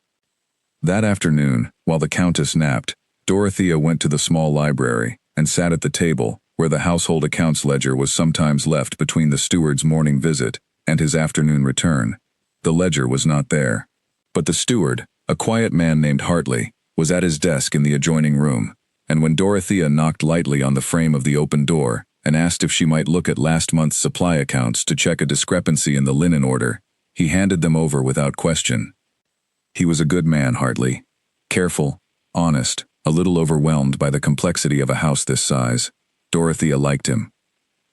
Speaker 1: That afternoon, while the Countess napped, Dorothea went to the small library and sat at the table where the household accounts ledger was sometimes left between the steward's morning visit and his afternoon return. The ledger was not there. But the steward, a quiet man named Hartley, was at his desk in the adjoining room, and when Dorothea knocked lightly on the frame of the open door and asked if she might look at last month's supply accounts to check a discrepancy in the linen order, he handed them over without question. He was a good man, Hartley. Careful, honest, a little overwhelmed by the complexity of a house this size. Dorothea liked him.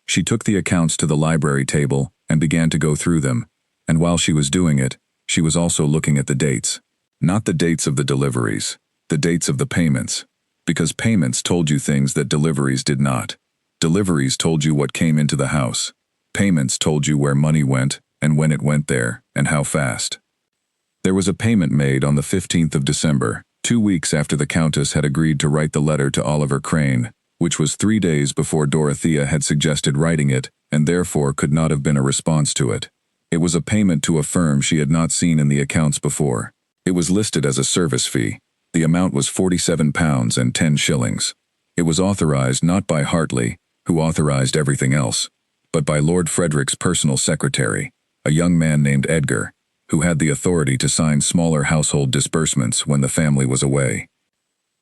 Speaker 1: She took the accounts to the library table and began to go through them, and while she was doing it, she was also looking at the dates. Not the dates of the deliveries, the dates of the payments, because payments told you things that deliveries did not. Deliveries told you what came into the house. Payments told you where money went and when it went there and how fast. There was a payment made on the 15th of December, 2 weeks after the Countess had agreed to write the letter to Oliver Crane, which was 3 days before Dorothea had suggested writing it and therefore could not have been a response to it. It was a payment to a firm she had not seen in the accounts before. It was listed as a service fee. The amount was £47 and 10 shillings. It was authorized not by Hartley, who authorized everything else, but by Lord Frederick's personal secretary, a young man named Edgar, who had the authority to sign smaller household disbursements when the family was away.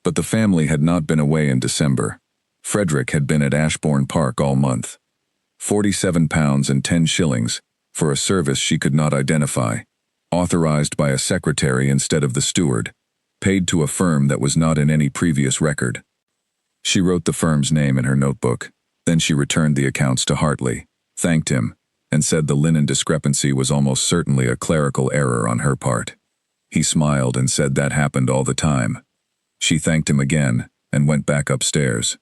Speaker 1: But the family had not been away in December. Frederick had been at Ashbourne Park all month. £47 and 10 shillings for a service she could not identify, authorized by a secretary instead of the steward, paid to a firm that was not in any previous record. She wrote the firm's name in her notebook. Then she returned the accounts to Hartley, thanked him, and said the linen discrepancy was almost certainly a clerical error on her part. He smiled and said that happened all the time. She thanked him again and went back upstairs.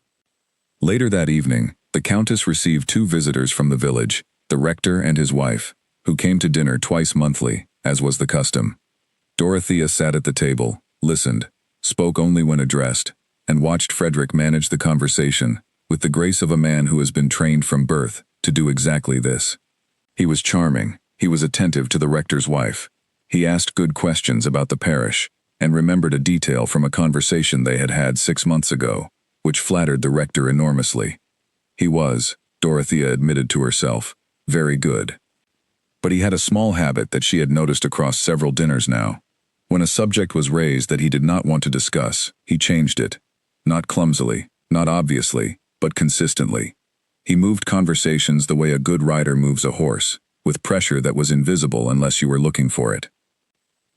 Speaker 1: Later that evening, the Countess received 2 visitors from the village, the rector and his wife, who came to dinner twice monthly, as was the custom. Dorothea sat at the table, listened, spoke only when addressed, and watched Frederick manage the conversation with the grace of a man who has been trained from birth to do exactly this. He was charming, he was attentive to the rector's wife. He asked good questions about the parish, and remembered a detail from a conversation they had had 6 months ago, which flattered the rector enormously. He was, Dorothea admitted to herself, very good. But he had a small habit that she had noticed across several dinners now. When a subject was raised that he did not want to discuss, he changed it. Not clumsily, not obviously, but consistently. He moved conversations the way a good rider moves a horse, with pressure that was invisible unless you were looking for it.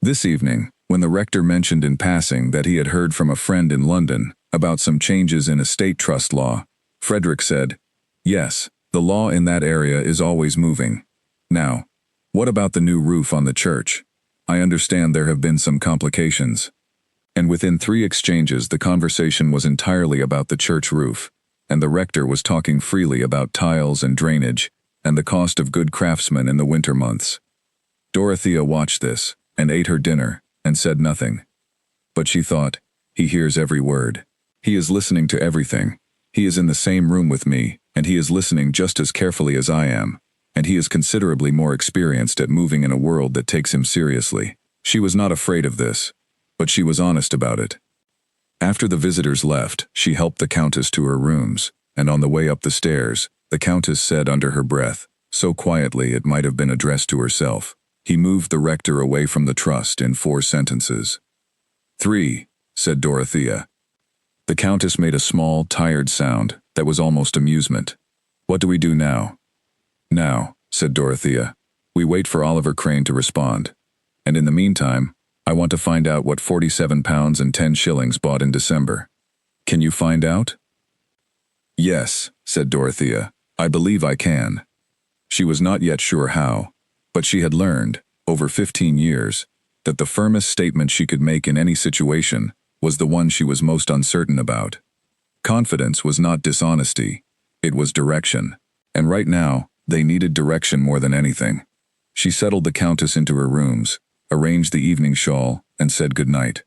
Speaker 1: This evening, when the rector mentioned in passing that he had heard from a friend in London about some changes in estate trust law, Frederick said, "Yes, the law in that area is always moving. Now, what about the new roof on the church? I understand there have been some complications." And within 3 exchanges the conversation was entirely about the church roof, and the rector was talking freely about tiles and drainage, and the cost of good craftsmen in the winter months. Dorothea watched this, and ate her dinner, and said nothing. But she thought, he hears every word. He is listening to everything. He is in the same room with me, and he is listening just as carefully as I am, and he is considerably more experienced at moving in a world that takes him seriously. She was not afraid of this, but she was honest about it. After the visitors left, she helped the Countess to her rooms, and on the way up the stairs, the Countess said under her breath, so quietly it might have been addressed to herself, "He moved the rector away from the trust in 4 sentences." "3," said Dorothea. The Countess made a small, tired sound that was almost amusement. "What do we do now?" "Now," said Dorothea, "we wait for Oliver Crane to respond. And in the meantime, I want to find out what £47 and 10 shillings bought in December. Can you find out?" "Yes," said Dorothea, "I believe I can." She was not yet sure how, but she had learned, over 15 years, that the firmest statement she could make in any situation was the one she was most uncertain about. Confidence was not dishonesty, it was direction, and right now, they needed direction more than anything. She settled the Countess into her rooms, arranged the evening shawl, and said good night.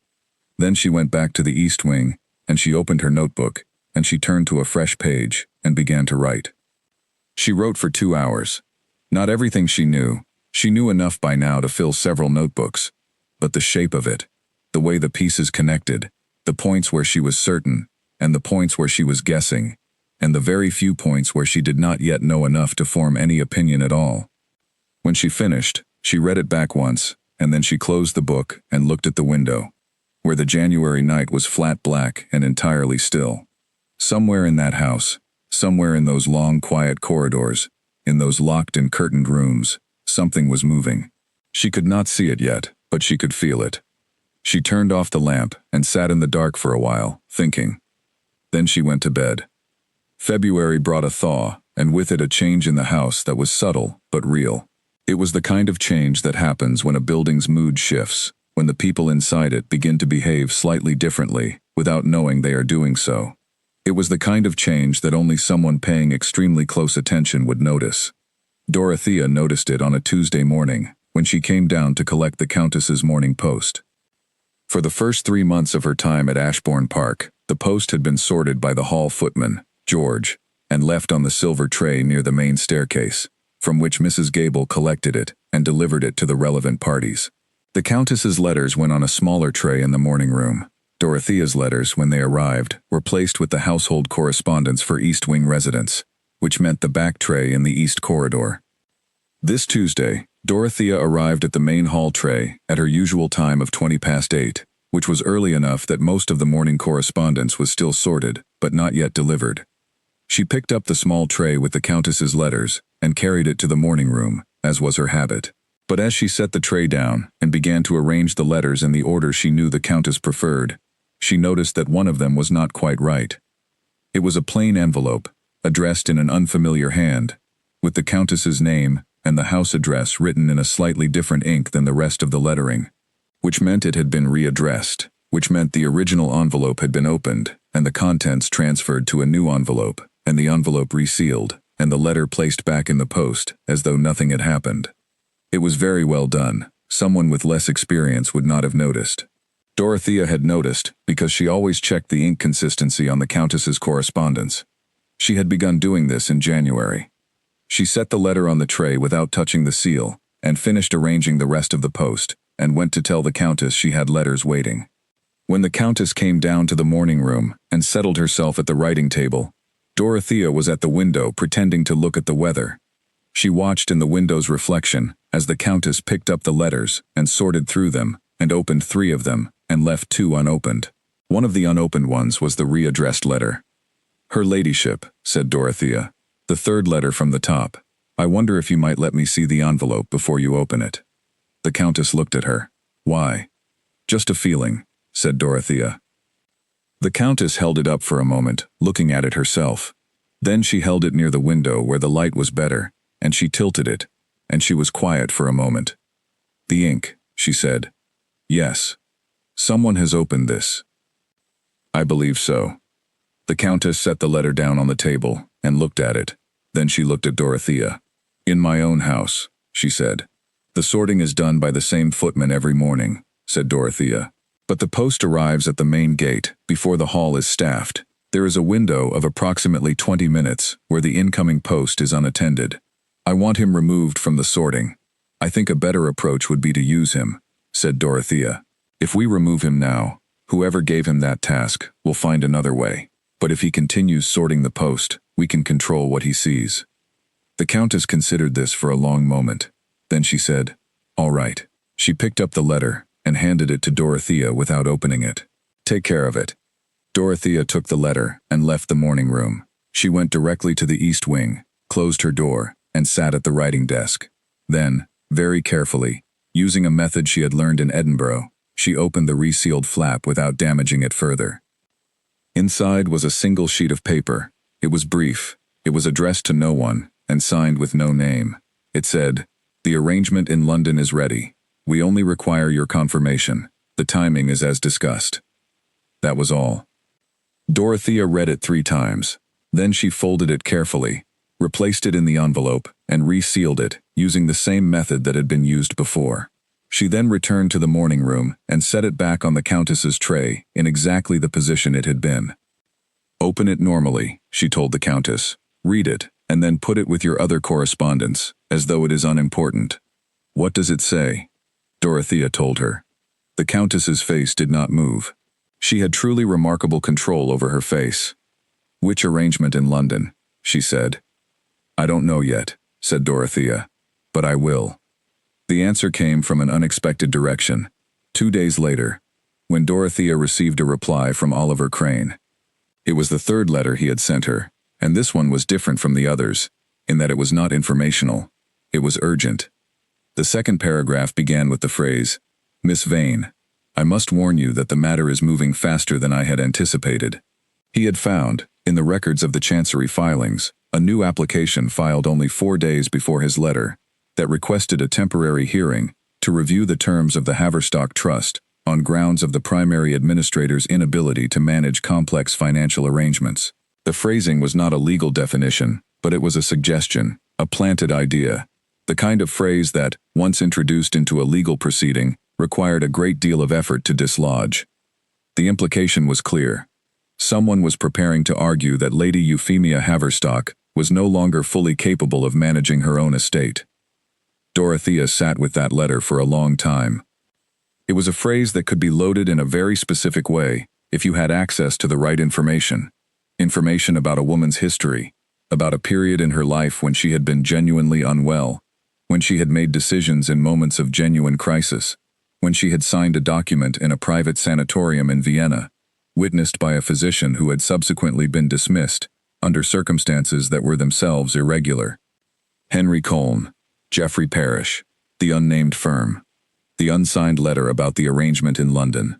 Speaker 1: Then she went back to the east wing, and she opened her notebook, and she turned to a fresh page, and began to write. She wrote for 2 hours. Not everything she knew enough by now to fill several notebooks, but the shape of it, the way the pieces connected, the points where she was certain, and the points where she was guessing, and the very few points where she did not yet know enough to form any opinion at all. When she finished, she read it back once, and then she closed the book and looked at the window, where the January night was flat black and entirely still. Somewhere in that house, somewhere in those long quiet corridors, in those locked and curtained rooms, something was moving. She could not see it yet, but she could feel it. She turned off the lamp and sat in the dark for a while, thinking. Then she went to bed. February brought a thaw, and with it a change in the house that was subtle but real. It was the kind of change that happens when a building's mood shifts, when the people inside it begin to behave slightly differently without knowing they are doing so. It was the kind of change that only someone paying extremely close attention would notice. Dorothea noticed it on a Tuesday morning, when she came down to collect the Countess's morning post. For the first 3 months of her time at Ashbourne Park, the post had been sorted by the hall footman, George, and left on the silver tray near the main staircase, from which Mrs. Gable collected it and delivered it to the relevant parties. The Countess's letters went on a smaller tray in the morning room. Dorothea's letters, when they arrived, were placed with the household correspondence for East Wing residents, which meant the back tray in the east corridor. This Tuesday, Dorothea arrived at the main hall tray at her usual time of 8:20, which was early enough that most of the morning correspondence was still sorted, but not yet delivered. She picked up the small tray with the Countess's letters and carried it to the morning room, as was her habit. But as she set the tray down and began to arrange the letters in the order she knew the Countess preferred, she noticed that one of them was not quite right. It was a plain envelope, addressed in an unfamiliar hand, with the Countess's name and the house address written in a slightly different ink than the rest of the lettering, which meant it had been readdressed, which meant the original envelope had been opened, and the contents transferred to a new envelope, and the envelope resealed, and the letter placed back in the post, as though nothing had happened. It was very well done. Someone with less experience would not have noticed. Dorothea had noticed because she always checked the ink consistency on the Countess's correspondence. She had begun doing this in January. She set the letter on the tray without touching the seal, and finished arranging the rest of the post, and went to tell the Countess she had letters waiting. When the Countess came down to the morning room and settled herself at the writing table, Dorothea was at the window pretending to look at the weather. She watched in the window's reflection as the Countess picked up the letters and sorted through them and opened 3 of them and left 2 unopened. One of the unopened ones was the readdressed letter. "Her Ladyship," said Dorothea. "The 3rd letter from the top. I wonder if you might let me see the envelope before you open it." The Countess looked at her. "Why?" "Just a feeling," said Dorothea. The Countess held it up for a moment, looking at it herself. Then she held it near the window where the light was better, and she tilted it, and she was quiet for a moment. "The ink," she said. "Yes. Someone has opened this." "I believe so." The Countess set the letter down on the table and looked at it. Then she looked at Dorothea. "In my own house," she said. "The sorting is done by the same footman every morning," said Dorothea. "But the post arrives at the main gate before the hall is staffed. There is a window of approximately 20 minutes where the incoming post is unattended. I want him removed from the sorting. I think a better approach would be to use him," said Dorothea. "If we remove him now, whoever gave him that task will find another way. But if he continues sorting the post, we can control what he sees." The Countess considered this for a long moment. Then she said, "All right." She picked up the letter and handed it to Dorothea without opening it. "Take care of it." Dorothea took the letter and left the morning room. She went directly to the east wing, closed her door, and sat at the writing desk. Then, very carefully, using a method she had learned in Edinburgh, she opened the resealed flap without damaging it further. Inside was a single sheet of paper. It was brief. It was addressed to no one and signed with no name. It said, "The arrangement in London is ready. We only require your confirmation. The timing is as discussed." That was all. Dorothea read it 3 times. Then she folded it carefully, replaced it in the envelope, and resealed it, using the same method that had been used before. She then returned to the morning room and set it back on the Countess's tray in exactly the position it had been. "Open it normally," she told the Countess. "Read it, and then put it with your other correspondence, as though it is unimportant." "What does it say?" Dorothea told her. The Countess's face did not move. She had truly remarkable control over her face. "Which arrangement in London?" she said. "I don't know yet," said Dorothea, "but I will." The answer came from an unexpected direction. 2 days later, when Dorothea received a reply from Oliver Crane. It was the 3rd letter he had sent her, and this one was different from the others, in that it was not informational. It was urgent. The 2nd paragraph began with the phrase, "Miss Vane, I must warn you that the matter is moving faster than I had anticipated." He had found, in the records of the Chancery filings, a new application filed only 4 days before his letter, that requested a temporary hearing to review the terms of the Haverstock Trust on grounds of the primary administrator's inability to manage complex financial arrangements. The phrasing was not a legal definition, but it was a suggestion, a planted idea, the kind of phrase that, once introduced into a legal proceeding, required a great deal of effort to dislodge. The implication was clear. Someone was preparing to argue that Lady Euphemia Haverstock was no longer fully capable of managing her own estate. Dorothea sat with that letter for a long time. It was a phrase that could be loaded in a very specific way if you had access to the right information. Information about a woman's history, about a period in her life when she had been genuinely unwell, when she had made decisions in moments of genuine crisis, when she had signed a document in a private sanatorium in Vienna, witnessed by a physician who had subsequently been dismissed, under circumstances that were themselves irregular. Henry Colne, Geoffrey Parish, the unnamed firm, the unsigned letter about the arrangement in London.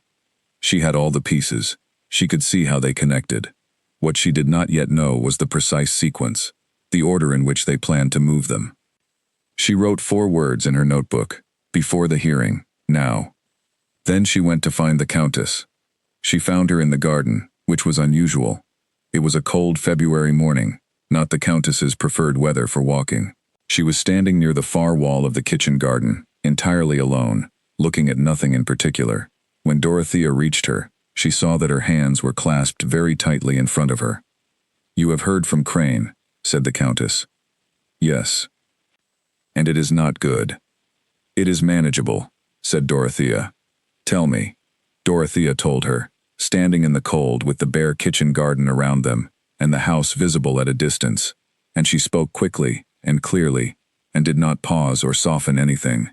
Speaker 1: She had all the pieces. She could see how they connected. What she did not yet know was the precise sequence, the order in which they planned to move them. She wrote 4 words in her notebook, "Before the hearing, now." Then she went to find the Countess. She found her in the garden, which was unusual. It was a cold February morning, not the Countess's preferred weather for walking. She was standing near the far wall of the kitchen garden, entirely alone, looking at nothing in particular. When Dorothea reached her, she saw that her hands were clasped very tightly in front of her. "You have heard from Crane," said the Countess. "Yes." "And it is not good." "It is manageable," said Dorothea. Tell me. Dorothea told her, standing in the cold with the bare kitchen garden around them, and the house visible at a distance, and she spoke quickly and clearly, and did not pause or soften anything.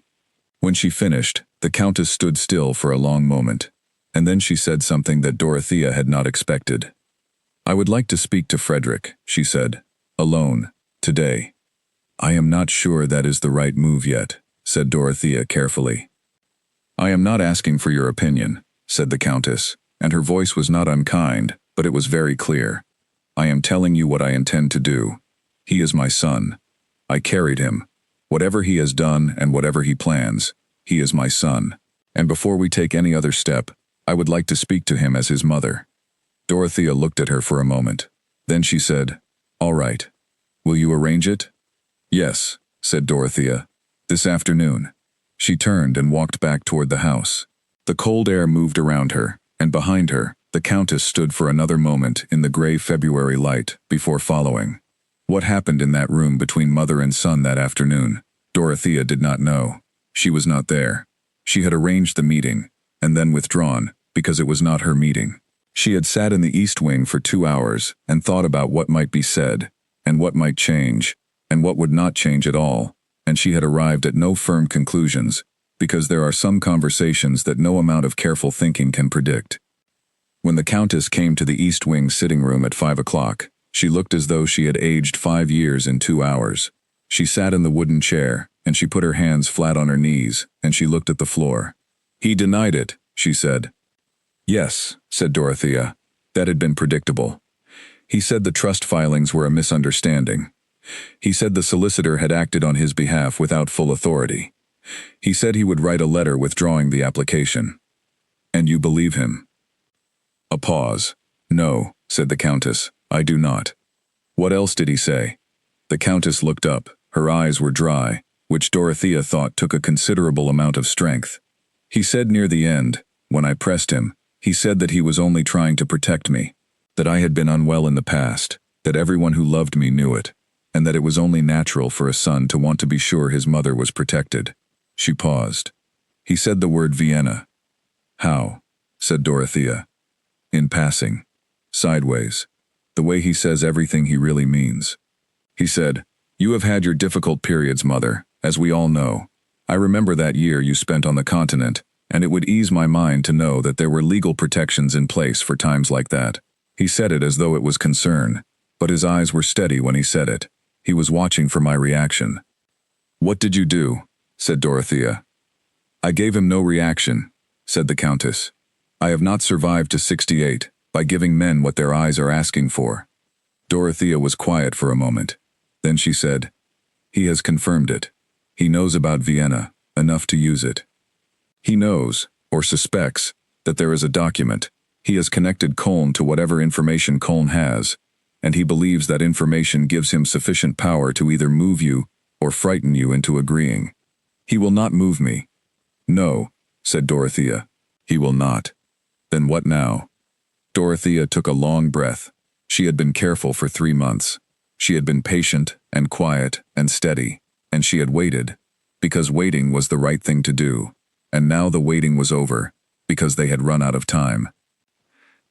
Speaker 1: When she finished, the Countess stood still for a long moment, and then she said something that Dorothea had not expected. I would like to speak to Frederick, she said, alone, today. I am not sure that is the right move yet, said Dorothea carefully. I am not asking for your opinion, said the Countess, and her voice was not unkind, but it was very clear. I am telling you what I intend to do. He is my son. I carried him. Whatever he has done and whatever he plans, he is my son. And before we take any other step, I would like to speak to him as his mother. Dorothea looked at her for a moment. Then she said, All right. Will you arrange it? Yes, said Dorothea. This afternoon. She turned and walked back toward the house. The cold air moved around her, and behind her, the Countess stood for another moment in the gray February light before following. What happened in that room between mother and son that afternoon, Dorothea did not know. She was not there. She had arranged the meeting, and then withdrawn, because it was not her meeting. She had sat in the East Wing for 2 hours and thought about what might be said, and what might change, and what would not change at all, and she had arrived at no firm conclusions, because there are some conversations that no amount of careful thinking can predict. When the Countess came to the East Wing sitting room at 5 o'clock, she looked as though she had aged 5 years in 2 hours. She sat in the wooden chair, and she put her hands flat on her knees, and she looked at the floor. He denied it, she said. Yes, said Dorothea. That had been predictable. He said the trust filings were a misunderstanding. He said the solicitor had acted on his behalf without full authority. He said he would write a letter withdrawing the application. And you believe him? A pause. No, said the Countess, I do not. What else did he say? The Countess looked up. Her eyes were dry, which Dorothea thought took a considerable amount of strength. He said near the end, when I pressed him, he said that he was only trying to protect me, that I had been unwell in the past, that everyone who loved me knew it, and that it was only natural for a son to want to be sure his mother was protected. She paused. He said the word Vienna. How? Said Dorothea. In passing. Sideways. The way he says everything he really means. He said, You have had your difficult periods, mother, as we all know. I remember that year you spent on the continent, and it would ease my mind to know that there were legal protections in place for times like that. He said it as though it was concern, but his eyes were steady when he said it. He was watching for my reaction. What did you do? Said Dorothea. I gave him no reaction, said the Countess. I have not survived to 68 by giving men what their eyes are asking for. Dorothea was quiet for a moment. Then she said, He has confirmed it. He knows about Vienna, enough to use it. He knows, or suspects, that there is a document. He has connected Köln to whatever information Köln has, and he believes that information gives him sufficient power to either move you or frighten you into agreeing. He will not move me. No, said Dorothea. He will not. Then what now? Dorothea took a long breath. She had been careful for 3 months. She had been patient and quiet and steady, and she had waited, because waiting was the right thing to do, and now the waiting was over, because they had run out of time.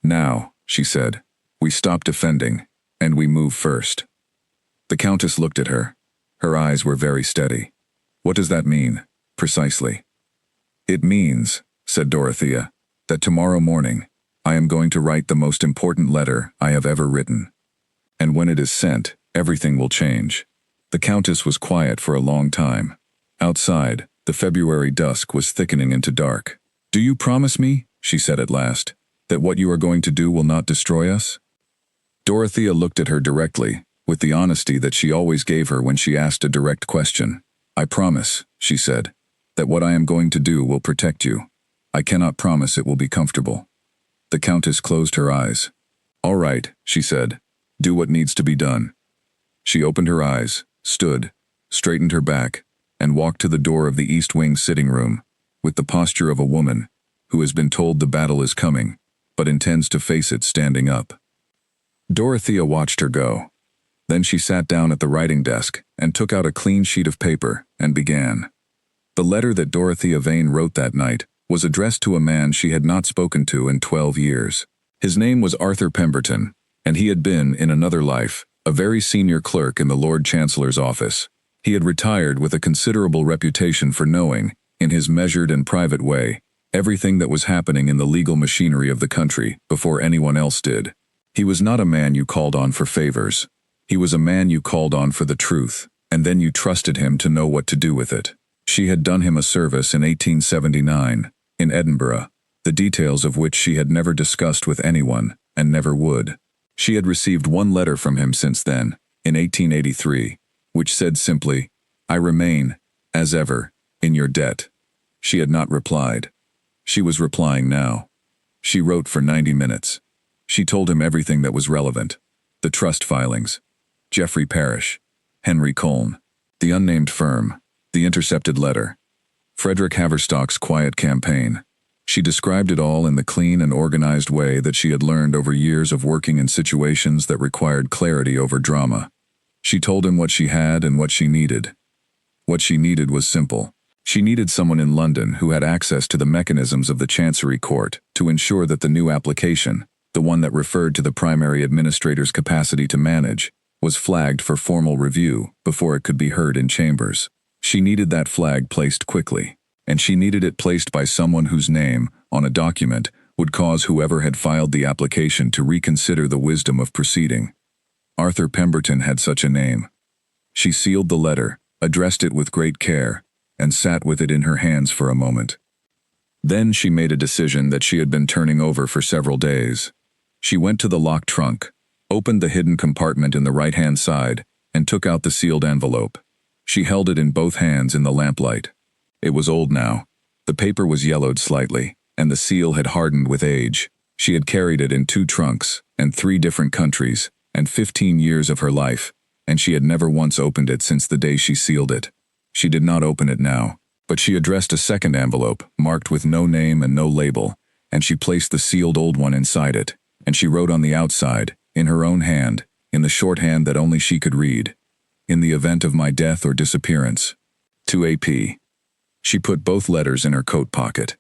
Speaker 1: Now, she said, we stop defending, and we move first. The Countess looked at her. Her eyes were very steady. What does that mean, precisely? It means, said Dorothea, that tomorrow morning, I am going to write the most important letter I have ever written. And when it is sent, everything will change. The Countess was quiet for a long time. Outside, the February dusk was thickening into dark. Do you promise me, she said at last, that what you are going to do will not destroy us? Dorothea looked at her directly, with the honesty that she always gave her when she asked a direct question. I promise, she said, that what I am going to do will protect you. I cannot promise it will be comfortable. The Countess closed her eyes. All right, she said. Do what needs to be done. She opened her eyes, stood, straightened her back, and walked to the door of the East Wing sitting room, with the posture of a woman who has been told the battle is coming, but intends to face it standing up. Dorothea watched her go. Then she sat down at the writing desk and took out a clean sheet of paper and began. The letter that Dorothea Vane wrote that night was addressed to a man she had not spoken to in 12 years. His name was Arthur Pemberton, and he had been, in another life, a very senior clerk in the Lord Chancellor's office. He had retired with a considerable reputation for knowing, in his measured and private way, everything that was happening in the legal machinery of the country before anyone else did. He was not a man you called on for favors. He was a man you called on for the truth, and then you trusted him to know what to do with it. She had done him a service in 1879, in Edinburgh, the details of which she had never discussed with anyone, and never would. She had received one letter from him since then, in 1883, which said simply, "I remain, as ever, in your debt." She had not replied. She was replying now. She wrote for 90 minutes. She told him everything that was relevant. The trust filings, Geoffrey Parish, Henry Colne, the unnamed firm, the intercepted letter, Frederick Haverstock's quiet campaign. She described it all in the clean and organized way that she had learned over years of working in situations that required clarity over drama. She told him what she had and what she needed. What she needed was simple. She needed someone in London who had access to the mechanisms of the Chancery Court to ensure that the new application, the one that referred to the primary administrator's capacity to manage, was flagged for formal review before it could be heard in chambers. She needed that flag placed quickly, and she needed it placed by someone whose name, on a document, would cause whoever had filed the application to reconsider the wisdom of proceeding. Arthur Pemberton had such a name. She sealed the letter, addressed it with great care, and sat with it in her hands for a moment. Then she made a decision that she had been turning over for several days. She went to the locked trunk, opened the hidden compartment in the right-hand side, and took out the sealed envelope. She held it in both hands in the lamplight. It was old now. The paper was yellowed slightly, and the seal had hardened with age. She had carried it in 2 trunks, and 3 different countries, and 15 years of her life, and she had never once opened it since the day she sealed it. She did not open it now, but she addressed a second envelope, marked with no name and no label, and she placed the sealed old one inside it, and she wrote on the outside, in her own hand, in the shorthand that only she could read, "In the event of my death or disappearance, to AP." She put both letters in her coat pocket.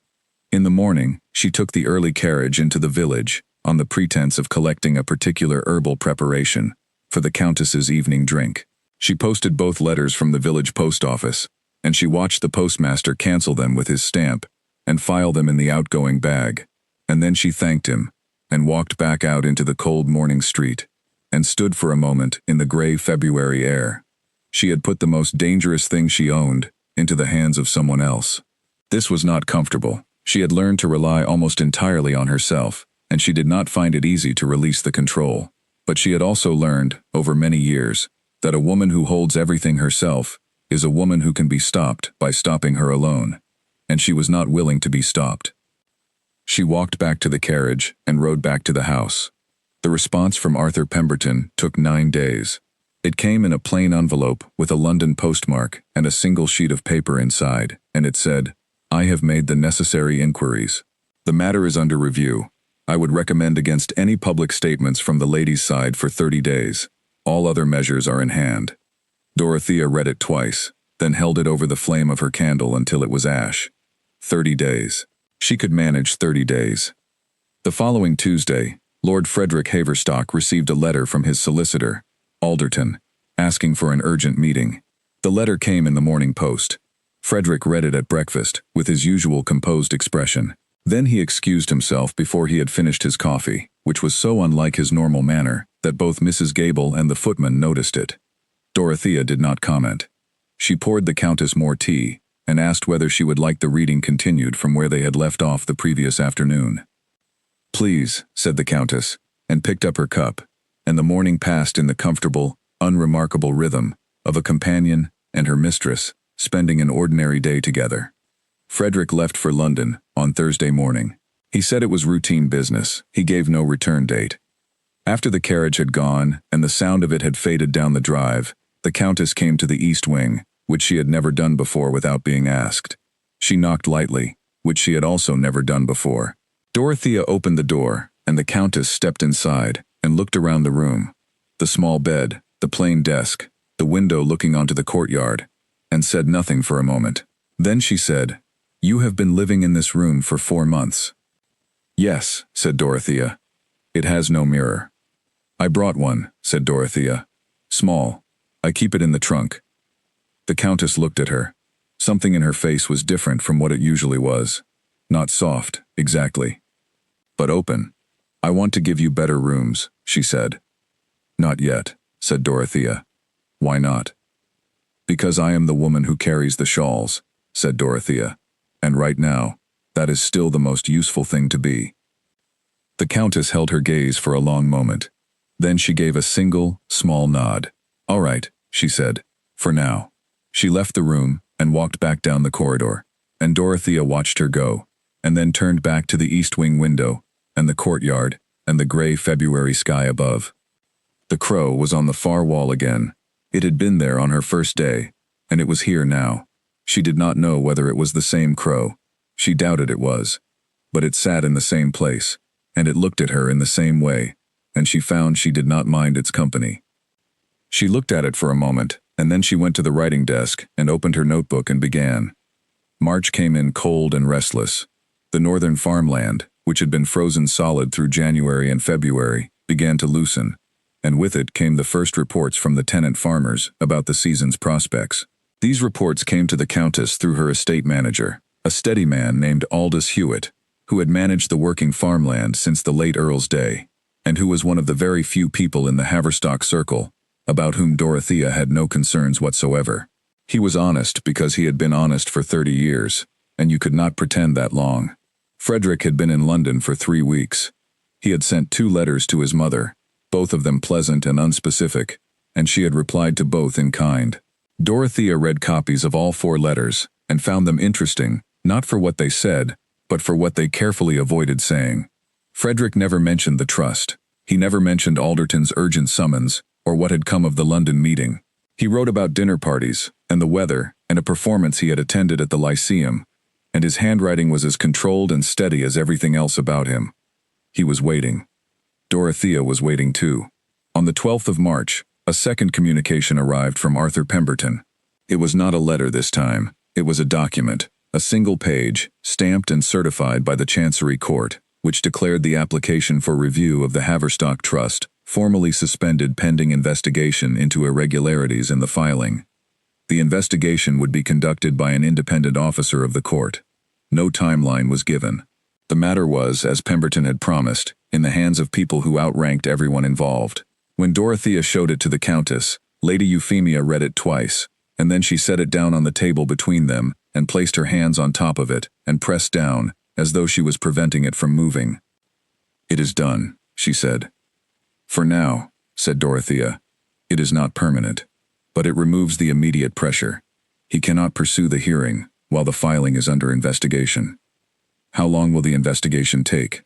Speaker 1: In the morning, she took the early carriage into the village, on the pretense of collecting a particular herbal preparation for the Countess's evening drink. She posted both letters from the village post office, and she watched the postmaster cancel them with his stamp and file them in the outgoing bag. And then she thanked him, and walked back out into the cold morning street, and stood for a moment in the gray February air. She had put the most dangerous thing she owned into the hands of someone else. This was not comfortable. She had learned to rely almost entirely on herself, and she did not find it easy to release the control. But she had also learned, over many years, that a woman who holds everything herself is a woman who can be stopped by stopping her alone, and she was not willing to be stopped. She walked back to the carriage and rode back to the house. The response from Arthur Pemberton took 9 days. It came in a plain envelope with a London postmark and a single sheet of paper inside, and it said, "I have made the necessary inquiries. The matter is under review. I would recommend against any public statements from the lady's side for 30 days. All other measures are in hand." Dorothea read it twice, then held it over the flame of her candle until it was ash. 30 days. She could manage 30 days. The following Tuesday, Lord Frederick Haverstock received a letter from his solicitor, Alderton, asking for an urgent meeting. The letter came in the Morning Post. Frederick read it at breakfast, with his usual composed expression. Then he excused himself before he had finished his coffee, which was so unlike his normal manner that both Mrs. Gable and the footman noticed it. Dorothea did not comment. She poured the Countess more tea, and asked whether she would like the reading continued from where they had left off the previous afternoon. "Please," said the Countess, and picked up her cup, and the morning passed in the comfortable, unremarkable rhythm of a companion and her mistress spending an ordinary day together. Frederick left for London on Thursday morning. He said it was routine business. He gave no return date. After the carriage had gone and the sound of it had faded down the drive, the Countess came to the east wing, which she had never done before without being asked. She knocked lightly, which she had also never done before. Dorothea opened the door, and the Countess stepped inside and looked around the room, the small bed, the plain desk, the window looking onto the courtyard, and said nothing for a moment. Then she said, "You have been living in this room for 4 months." "Yes," said Dorothea. "It has no mirror." "I brought one," said Dorothea. "Small. I keep it in the trunk." The Countess looked at her. Something in her face was different from what it usually was. Not soft, exactly, but open. "I want to give you better rooms," she said. "Not yet," said Dorothea. "Why not?" "Because I am the woman who carries the shawls," said Dorothea. "And right now, that is still the most useful thing to be." The Countess held her gaze for a long moment. Then she gave a single, small nod. "All right," she said. "For now." She left the room and walked back down the corridor, and Dorothea watched her go, and then turned back to the east wing window, and the courtyard, and the gray February sky above. The crow was on the far wall again. It had been there on her first day, and it was here now. She did not know whether it was the same crow. She doubted it was. But it sat in the same place, and it looked at her in the same way, and she found she did not mind its company. She looked at it for a moment, and then she went to the writing desk and opened her notebook and began. March came in cold and restless. The northern farmland, which had been frozen solid through January and February, began to loosen, and with it came the first reports from the tenant farmers about the season's prospects. These reports came to the Countess through her estate manager, a steady man named Aldous Hewitt, who had managed the working farmland since the late Earl's day, and who was one of the very few people in the Haverstock circle about whom Dorothea had no concerns whatsoever. He was honest because he had been honest for 30 years, and you could not pretend that long. Frederick had been in London for 3 weeks. He had sent 2 letters to his mother, both of them pleasant and unspecific, and she had replied to both in kind. Dorothea read copies of all 4 letters, and found them interesting, not for what they said, but for what they carefully avoided saying. Frederick never mentioned the trust. He never mentioned Alderton's urgent summons, or what had come of the London meeting. He wrote about dinner parties, and the weather, and a performance he had attended at the Lyceum, and his handwriting was as controlled and steady as everything else about him. He was waiting. Dorothea was waiting too. On the 12th of March, a second communication arrived from Arthur Pemberton. It was not a letter this time. It was a document, a single page, stamped and certified by the Chancery Court, which declared the application for review of the Haverstock Trust formally suspended pending investigation into irregularities in the filing. The investigation would be conducted by an independent officer of the court. No timeline was given. The matter was, as Pemberton had promised, in the hands of people who outranked everyone involved. When Dorothea showed it to the Countess, Lady Euphemia read it twice, and then she set it down on the table between them, and placed her hands on top of it, and pressed down, as though she was preventing it from moving. "It is done," she said. "For now," said Dorothea. "It is not permanent, but it removes the immediate pressure. He cannot pursue the hearing while the filing is under investigation." "How long will the investigation take?"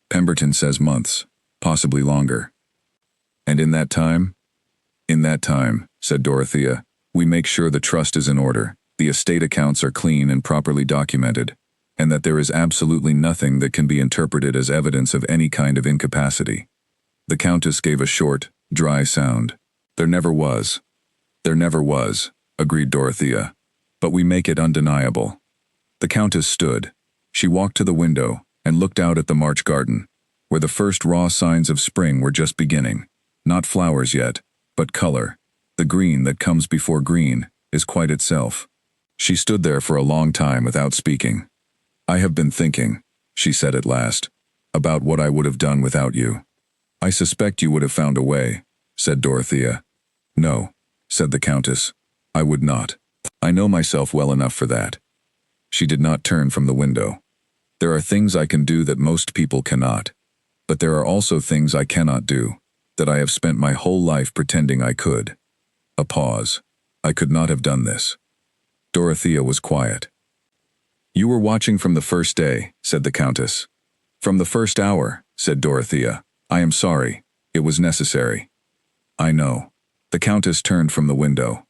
Speaker 1: "Pemberton says months, possibly longer." "And in that time?" "In that time," said Dorothea, "we make sure the trust is in order, the estate accounts are clean and properly documented, and that there is absolutely nothing that can be interpreted as evidence of any kind of incapacity." The Countess gave a short, dry sound. "There never was." "There never was," agreed Dorothea. "But we make it undeniable." The Countess stood. She walked to the window and looked out at the March garden, where the first raw signs of spring were just beginning. Not flowers yet, but color. The green that comes before green is quite itself. She stood there for a long time without speaking. "I have been thinking," she said at last, "about what I would have done without you." "I suspect you would have found a way," said Dorothea. "No," said the Countess, "I would not. I know myself well enough for that." She did not turn from the window. "There are things I can do that most people cannot. But there are also things I cannot do, that I have spent my whole life pretending I could." A pause. "I could not have done this." Dorothea was quiet. "You were watching from the first day," said the Countess. "From the first hour," said Dorothea. "I am sorry. It was necessary." "I know." The Countess turned from the window.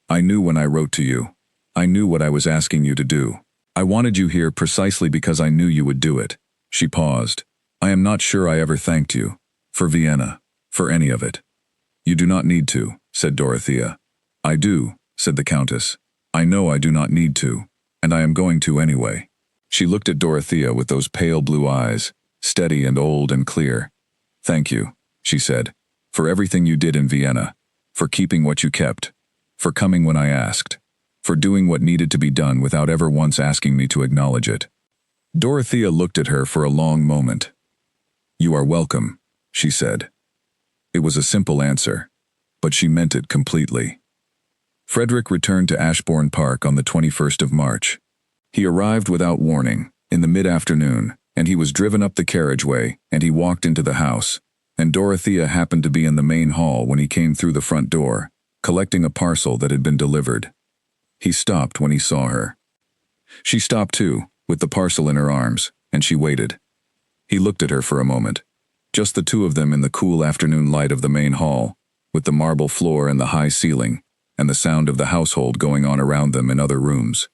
Speaker 1: "I knew when I wrote to you. I knew what I was asking you to do. I wanted you here precisely because I knew you would do it." She paused. "I am not sure I ever thanked you. For Vienna. For any of it." "You do not need to," said Dorothea. "I do," said the Countess. "I know I do not need to. and I am going to anyway." She looked at Dorothea with those pale blue eyes, steady and old and clear. "Thank you," she said, "for everything you did in Vienna, for keeping what you kept, for coming when I asked, for doing what needed to be done without ever once asking me to acknowledge it." Dorothea looked at her for a long moment. "You are welcome," she said. It was a simple answer, but she meant it completely. Frederick returned to Ashbourne Park on the 21st of March. He arrived without warning, in the mid-afternoon, and he was driven up the carriageway, and he walked into the house, and Dorothea happened to be in the main hall when he came through the front door, collecting a parcel that had been delivered. He stopped when he saw her. She stopped too, with the parcel in her arms, and she waited. He looked at her for a moment, just the two of them in the cool afternoon light of the main hall, with the marble floor and the high ceiling, and the sound of the household going on around them in other rooms.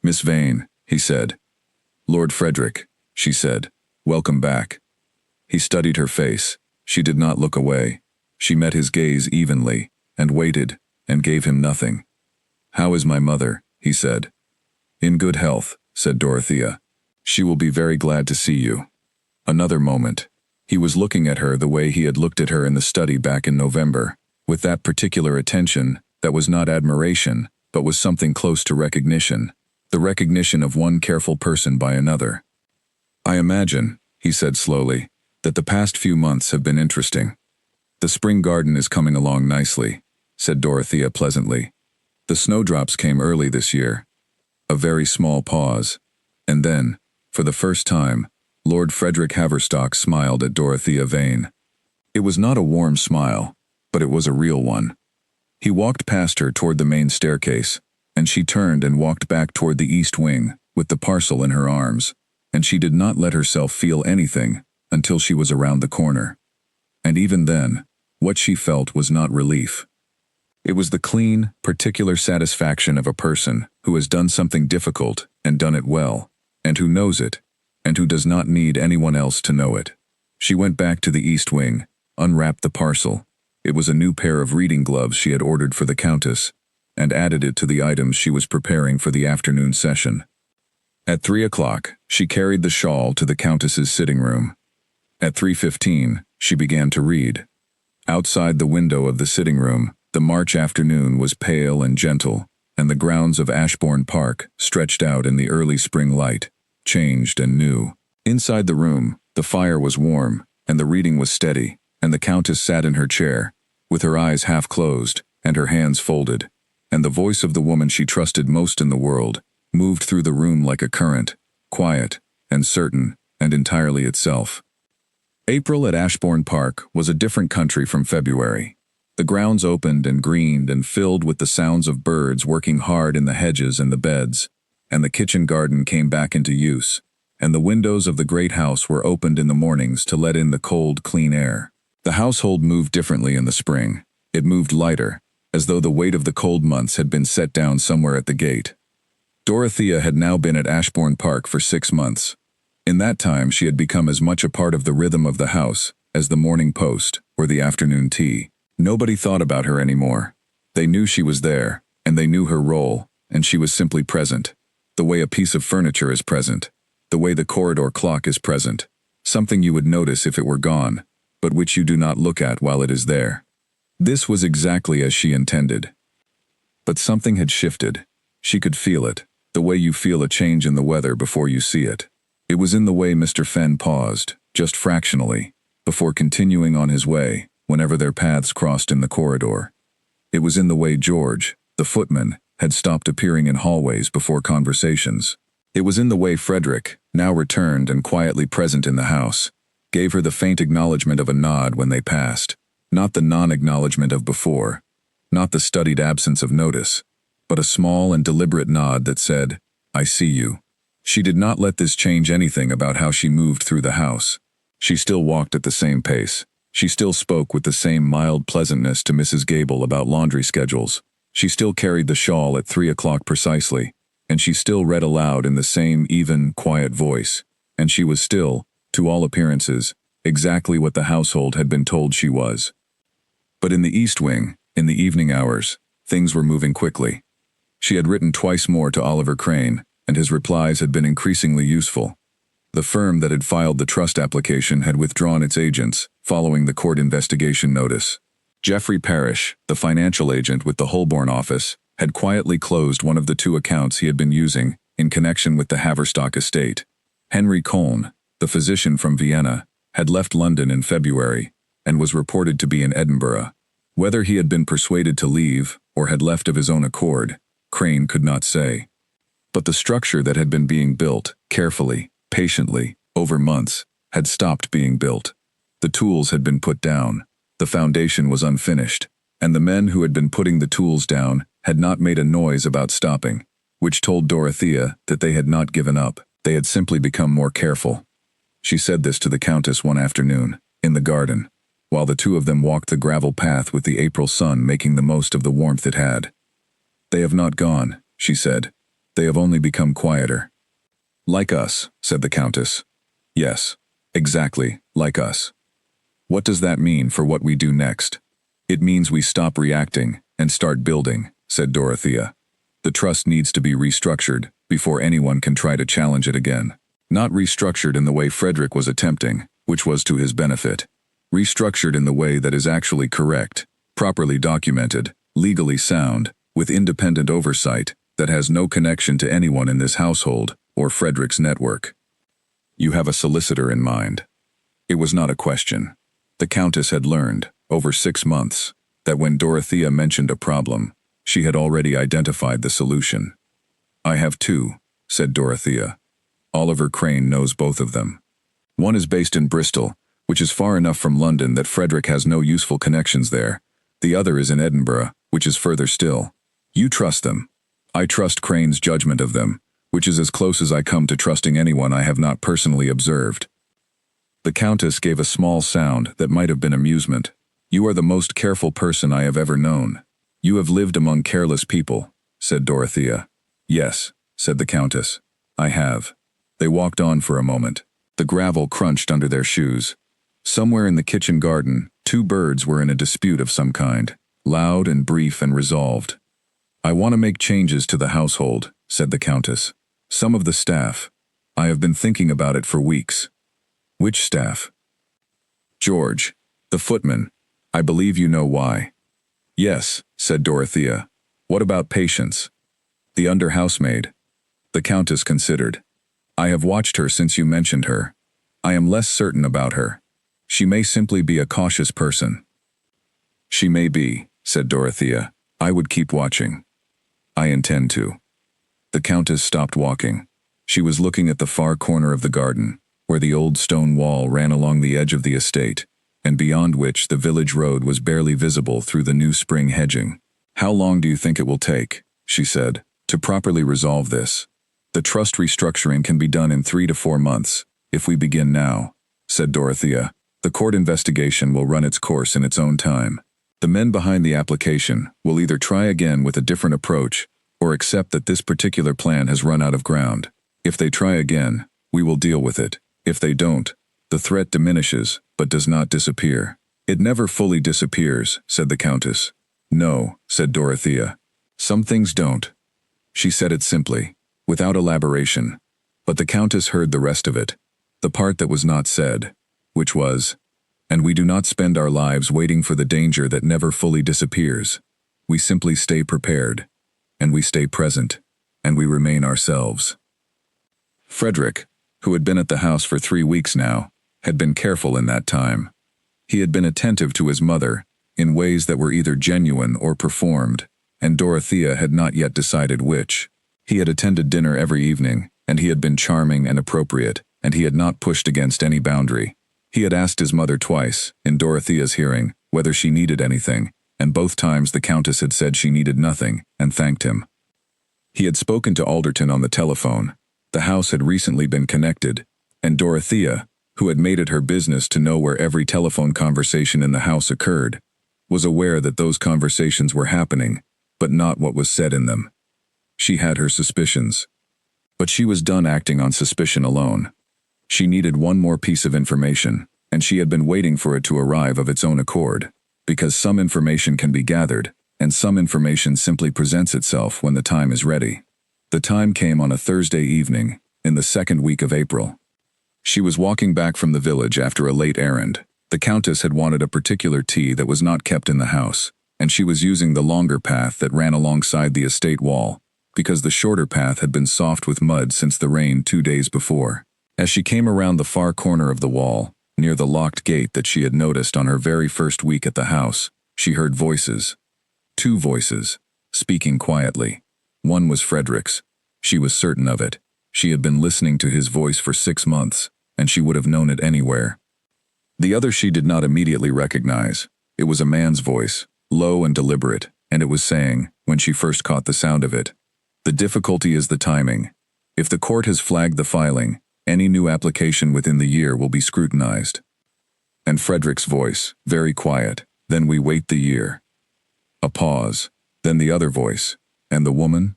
Speaker 1: "Miss Vane," he said. "Lord Frederick," she said, "welcome back." He studied her face. She did not look away. She met his gaze evenly, and waited, and gave him nothing. "How is my mother?" he said. "In good health," said Dorothea. "She will be very glad to see you." Another moment. He was looking at her the way he had looked at her in the study back in November, with that particular attention that was not admiration, but was something close to recognition, the recognition of one careful person by another. "I imagine," he said slowly, "that the past few months have been interesting." "The spring garden is coming along nicely," said Dorothea pleasantly. "The snowdrops came early this year." A very small pause, and then, for the first time, Lord Frederick Haverstock smiled at Dorothea Vane. It was not a warm smile, but it was a real one. He walked past her toward the main staircase, and she turned and walked back toward the east wing, with the parcel in her arms, and she did not let herself feel anything until she was around the corner. And even then, what she felt was not relief. It was the clean, particular satisfaction of a person who has done something difficult and done it well, and who knows it, and who does not need anyone else to know it. She went back to the east wing, unwrapped the parcel. It was a new pair of reading gloves she had ordered for the Countess, and added it to the items she was preparing for the afternoon session. At 3 o'clock, she carried the shawl to the Countess's sitting room. At 3:15, she began to read. Outside the window of the sitting room, the March afternoon was pale and gentle, and the grounds of Ashbourne Park stretched out in the early spring light, changed and new. Inside the room, the fire was warm, and the reading was steady, and the Countess sat in her chair, with her eyes half closed, and her hands folded, and the voice of the woman she trusted most in the world moved through the room like a current, quiet, and certain, and entirely itself. April at Ashbourne Park was a different country from February. The grounds opened and greened and filled with the sounds of birds working hard in the hedges and the beds, and the kitchen garden came back into use, and the windows of the great house were opened in the mornings to let in the cold, clean air. The household moved differently in the spring. It moved lighter, as though the weight of the cold months had been set down somewhere at the gate. Dorothea had now been at Ashbourne Park for 6 months. In that time she had become as much a part of the rhythm of the house as the morning post or the afternoon tea. Nobody thought about her anymore. They knew she was there, and they knew her role, and she was simply present, the way a piece of furniture is present, the way the corridor clock is present, something you would notice if it were gone, but which you do not look at while it is there. This was exactly as she intended. But something had shifted. She could feel it, the way you feel a change in the weather before you see it. It was in the way Mr. Fenn paused, just fractionally, before continuing on his way, whenever their paths crossed in the corridor. It was in the way George, the footman, had stopped appearing in hallways before conversations. It was in the way Frederick, now returned and quietly present in the house, gave her the faint acknowledgement of a nod when they passed, not the non-acknowledgement of before, not the studied absence of notice, but a small and deliberate nod that said, "I see you." She did not let this change anything about how she moved through the house. She still walked at the same pace. She still spoke with the same mild pleasantness to Mrs. Gable about laundry schedules. She still carried the shawl at 3 o'clock precisely, and she still read aloud in the same even, quiet voice, and she was still, to all appearances, exactly what the household had been told she was. But in the East Wing, in the evening hours, things were moving quickly. She had written twice more to Oliver Crane, and his replies had been increasingly useful. The firm that had filed the trust application had withdrawn its agents, following the court investigation notice. Jeffrey Parrish, the financial agent with the Holborn office, had quietly closed one of the 2 accounts he had been using in connection with the Haverstock estate. Henry Colne, the physician from Vienna, had left London in February and was reported to be in Edinburgh. Whether he had been persuaded to leave or had left of his own accord, Crane could not say. But the structure that had been being built, carefully, patiently, over months, had stopped being built. The tools had been put down, the foundation was unfinished, and the men who had been putting the tools down had not made a noise about stopping, which told Dorothea that they had not given up, they had simply become more careful. She said this to the Countess one afternoon, in the garden, while the 2 of them walked the gravel path with the April sun making the most of the warmth it had. "They have not gone," she said. "They have only become quieter." "Like us," said the Countess. "Yes, exactly, like us." "What does that mean for what we do next?" "It means we stop reacting and start building," said Dorothea. "The trust needs to be restructured before anyone can try to challenge it again. Not restructured in the way Frederick was attempting, which was to his benefit. Restructured in the way that is actually correct, properly documented, legally sound, with independent oversight, that has no connection to anyone in this household or Frederick's network." "You have a solicitor in mind." It was not a question. The Countess had learned, over 6 months, that when Dorothea mentioned a problem, she had already identified the solution. "I have 2, said Dorothea. "Oliver Crane knows both of them. One is based in Bristol, which is far enough from London that Frederick has no useful connections there. The other is in Edinburgh, which is further still. You trust them. I trust Crane's judgment of them, which is as close as I come to trusting anyone I have not personally observed." The Countess gave a small sound that might have been amusement. "You are the most careful person I have ever known. You have lived among careless people," said Dorothea. "Yes," said the Countess. "I have." They walked on for a moment. The gravel crunched under their shoes. Somewhere in the kitchen garden, 2 birds were in a dispute of some kind, loud and brief and resolved. "I want to make changes to the household," said the Countess. "Some of the staff. I have been thinking about it for weeks." "Which staff?" "George, the footman. I believe you know why." "Yes," said Dorothea. "What about Patience?" "The under housemaid." The Countess considered. "I have watched her since you mentioned her. I am less certain about her. She may simply be a cautious person." "She may be," said Dorothea. "I would keep watching." "I intend to." The Countess stopped walking. She was looking at the far corner of the garden, where the old stone wall ran along the edge of the estate, and beyond which the village road was barely visible through the new spring hedging. "How long do you think it will take," she said, "to properly resolve this?" "The trust restructuring can be done in 3 to 4 months, if we begin now," said Dorothea. "The court investigation will run its course in its own time. The men behind the application will either try again with a different approach or accept that this particular plan has run out of ground. If they try again, we will deal with it. If they don't, the threat diminishes but does not disappear." "It never fully disappears," said the Countess. "No," said Dorothea. "Some things don't." She said it simply, without elaboration, but the Countess heard the rest of it, the part that was not said, which was, "And we do not spend our lives waiting for the danger that never fully disappears. We simply stay prepared, and we stay present, and we remain ourselves." Frederick, who had been at the house for 3 weeks now, had been careful in that time. He had been attentive to his mother, in ways that were either genuine or performed, and Dorothea had not yet decided which. He had attended dinner every evening, and he had been charming and appropriate, and he had not pushed against any boundary. He had asked his mother twice, in Dorothea's hearing, whether she needed anything, and both times the Countess had said she needed nothing, and thanked him. He had spoken to Alderton on the telephone. The house had recently been connected, and Dorothea, who had made it her business to know where every telephone conversation in the house occurred, was aware that those conversations were happening, but not what was said in them. She had her suspicions. But she was done acting on suspicion alone. She needed one more piece of information, and she had been waiting for it to arrive of its own accord, because some information can be gathered, and some information simply presents itself when the time is ready. The time came on a Thursday evening, in the second week of April. She was walking back from the village after a late errand. The Countess had wanted a particular tea that was not kept in the house, and she was using the longer path that ran alongside the estate wall, because the shorter path had been soft with mud since the rain 2 days before. As she came around the far corner of the wall, near the locked gate that she had noticed on her very first week at the house, she heard voices. 2 voices, speaking quietly. One was Frederick's. She was certain of it. She had been listening to his voice for 6 months, and she would have known it anywhere. The other she did not immediately recognize. It was a man's voice, low and deliberate, and it was saying, when she first caught the sound of it, "The difficulty is the timing. If the court has flagged the filing, any new application within the year will be scrutinized." And Frederick's voice, very quiet, "Then we wait the year." A pause, then the other voice, "And the woman?"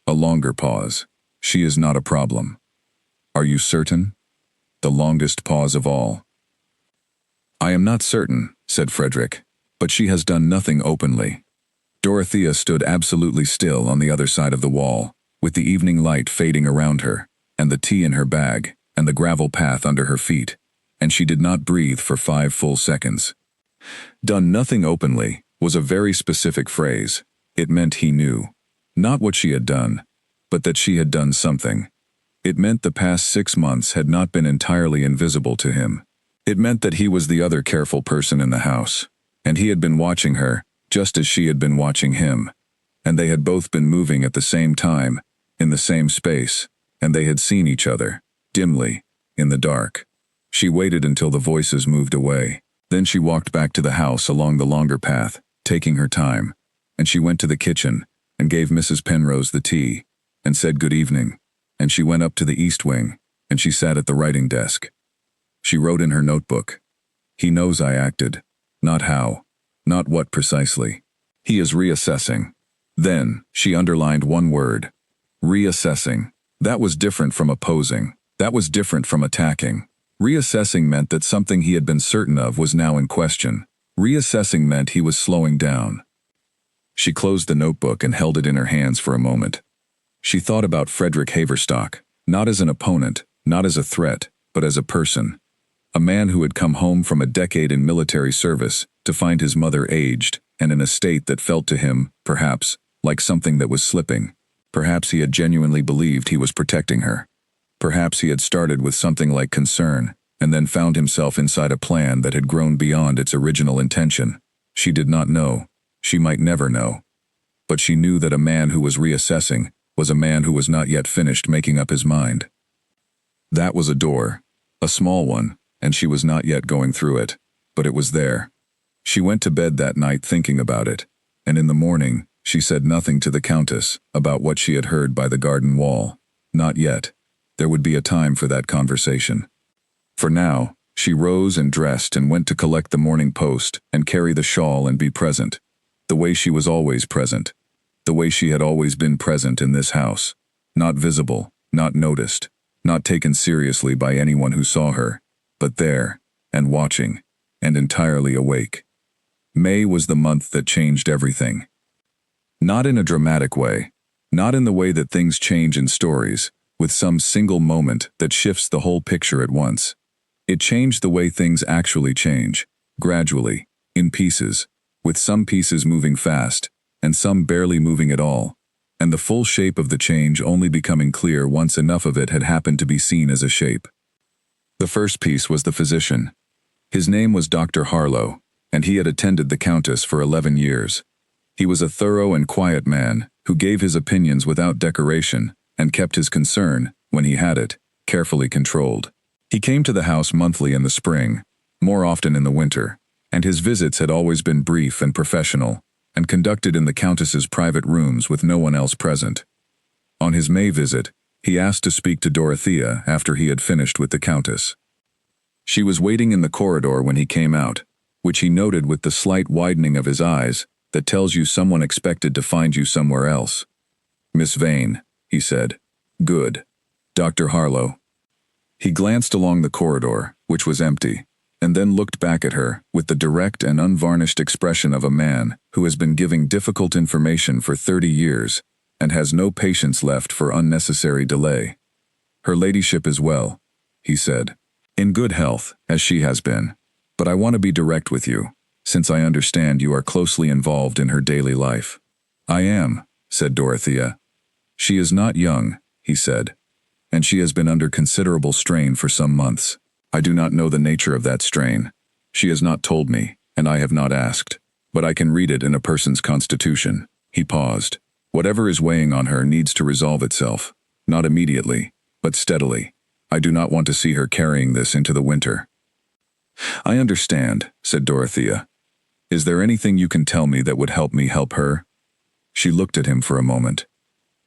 Speaker 1: A longer pause, "She is not a problem." "Are you certain?" The longest pause of all. "I am not certain," said Frederick, "but she has done nothing openly." Dorothea stood absolutely still on the other side of the wall, with the evening light fading around her, and the tea in her bag, and the gravel path under her feet, and she did not breathe for 5 full seconds. Done nothing openly was a very specific phrase. It meant he knew. Not what she had done, but that she had done something. It meant the past 6 months had not been entirely invisible to him. It meant that he was the other careful person in the house, and he had been watching her, just as she had been watching him, and they had both been moving at the same time, in the same space, and they had seen each other, dimly, in the dark. She waited until the voices moved away. Then she walked back to the house along the longer path, taking her time, and she went to the kitchen, and gave Mrs. Penrose the tea, and said good evening, and she went up to the east wing, and she sat at the writing desk. She wrote in her notebook, "He knows I acted. Not how. Not what precisely. He is reassessing." Then, she underlined one word. Reassessing. That was different from opposing. That was different from attacking. Reassessing meant that something he had been certain of was now in question. Reassessing meant he was slowing down. She closed the notebook and held it in her hands for a moment. She thought about Frederick Haverstock, not as an opponent, not as a threat, but as a person. A man who had come home from a decade in military service to find his mother aged and in a state that felt to him, perhaps, like something that was slipping. Perhaps he had genuinely believed he was protecting her. Perhaps he had started with something like concern, and then found himself inside a plan that had grown beyond its original intention. She did not know. She might never know. But she knew that a man who was reassessing was a man who was not yet finished making up his mind. That was a door, a small one, and she was not yet going through it, but it was there. She went to bed that night thinking about it, and in the morning, she said nothing to the Countess about what she had heard by the garden wall. Not yet. There would be a time for that conversation. For now, she rose and dressed and went to collect the morning post and carry the shawl and be present. The way she was always present. The way she had always been present in this house. Not visible, not noticed, not taken seriously by anyone who saw her, but there, and watching, and entirely awake. May was the month that changed everything. Not in a dramatic way, not in the way that things change in stories, with some single moment that shifts the whole picture at once. It changed the way things actually change, gradually, in pieces, with some pieces moving fast, and some barely moving at all, and the full shape of the change only becoming clear once enough of it had happened to be seen as a shape. The first piece was the physician. His name was Dr. Harlow, and he had attended the Countess for 11 years. He was a thorough and quiet man who gave his opinions without decoration and kept his concern, when he had it, carefully controlled. He came to the house monthly in the spring, more often in the winter, and his visits had always been brief and professional, and conducted in the Countess's private rooms with no one else present. On his May visit, he asked to speak to Dorothea after he had finished with the Countess. She was waiting in the corridor when he came out, which he noted with the slight widening of his eyes that tells you someone expected to find you somewhere else. "Miss Vane," he said. "Good. Dr. Harlow." He glanced along the corridor, which was empty, and then looked back at her with the direct and unvarnished expression of a man who has been giving difficult information for 30 years and has no patience left for unnecessary delay. "Her ladyship is well," he said. "In good health, as she has been. But I want to be direct with you, since I understand you are closely involved in her daily life." "I am," said Dorothea. "She is not young," he said, "and she has been under considerable strain for some months. I do not know the nature of that strain. She has not told me, and I have not asked. But I can read it in a person's constitution." He paused. "Whatever is weighing on her needs to resolve itself, not immediately, but steadily. I do not want to see her carrying this into the winter." "I understand," said Dorothea. "Is there anything you can tell me that would help me help her?" She looked at him for a moment.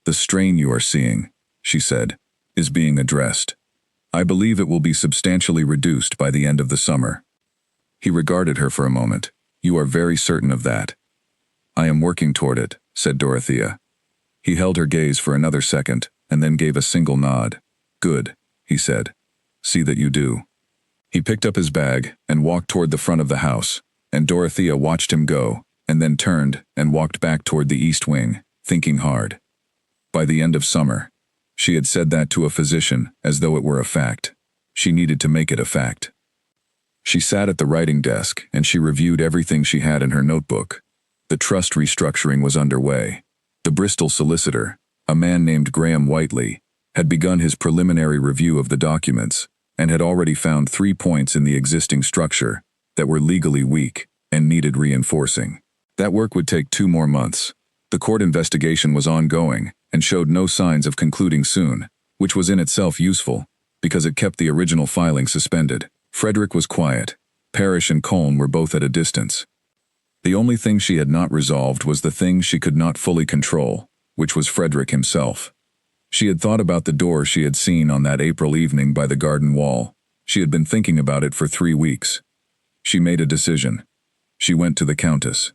Speaker 1: "The strain you are seeing," she said, "is being addressed. I believe it will be substantially reduced by the end of the summer." He regarded her for a moment. "You are very certain of that?" "I am working toward it," said Dorothea. He held her gaze for another second, and then gave a single nod. "Good," he said. "See that you do." He picked up his bag and walked toward the front of the house, and Dorothea watched him go, and then turned and walked back toward the east wing, thinking hard. By the end of summer. She had said that to a physician as though it were a fact. She needed to make it a fact. She sat at the writing desk and she reviewed everything she had in her notebook. The trust restructuring was underway. The Bristol solicitor, a man named Graham Whiteley, had begun his preliminary review of the documents and had already found 3 points in the existing structure that were legally weak and needed reinforcing. That work would take 2 more months. The court investigation was ongoing and showed no signs of concluding soon, which was in itself useful, because it kept the original filing suspended. Frederick was quiet. Parrish and Colne were both at a distance. The only thing she had not resolved was the thing she could not fully control, which was Frederick himself. She had thought about the door she had seen on that April evening by the garden wall. She had been thinking about it for 3 weeks. She made a decision. She went to the Countess.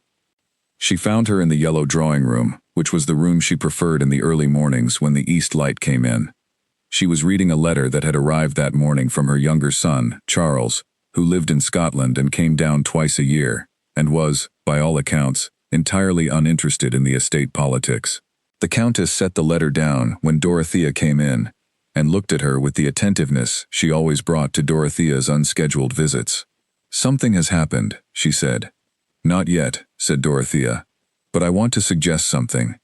Speaker 1: She found her in the yellow drawing room, which was the room she preferred in the early mornings when the east light came in. She was reading a letter that had arrived that morning from her younger son, Charles, who lived in Scotland and came down twice a year, and was, by all accounts, entirely uninterested in the estate politics. The Countess set the letter down when Dorothea came in, and looked at her with the attentiveness she always brought to Dorothea's unscheduled visits. "Something has happened," she said. "Not yet," said Dorothea, "but I want to suggest something."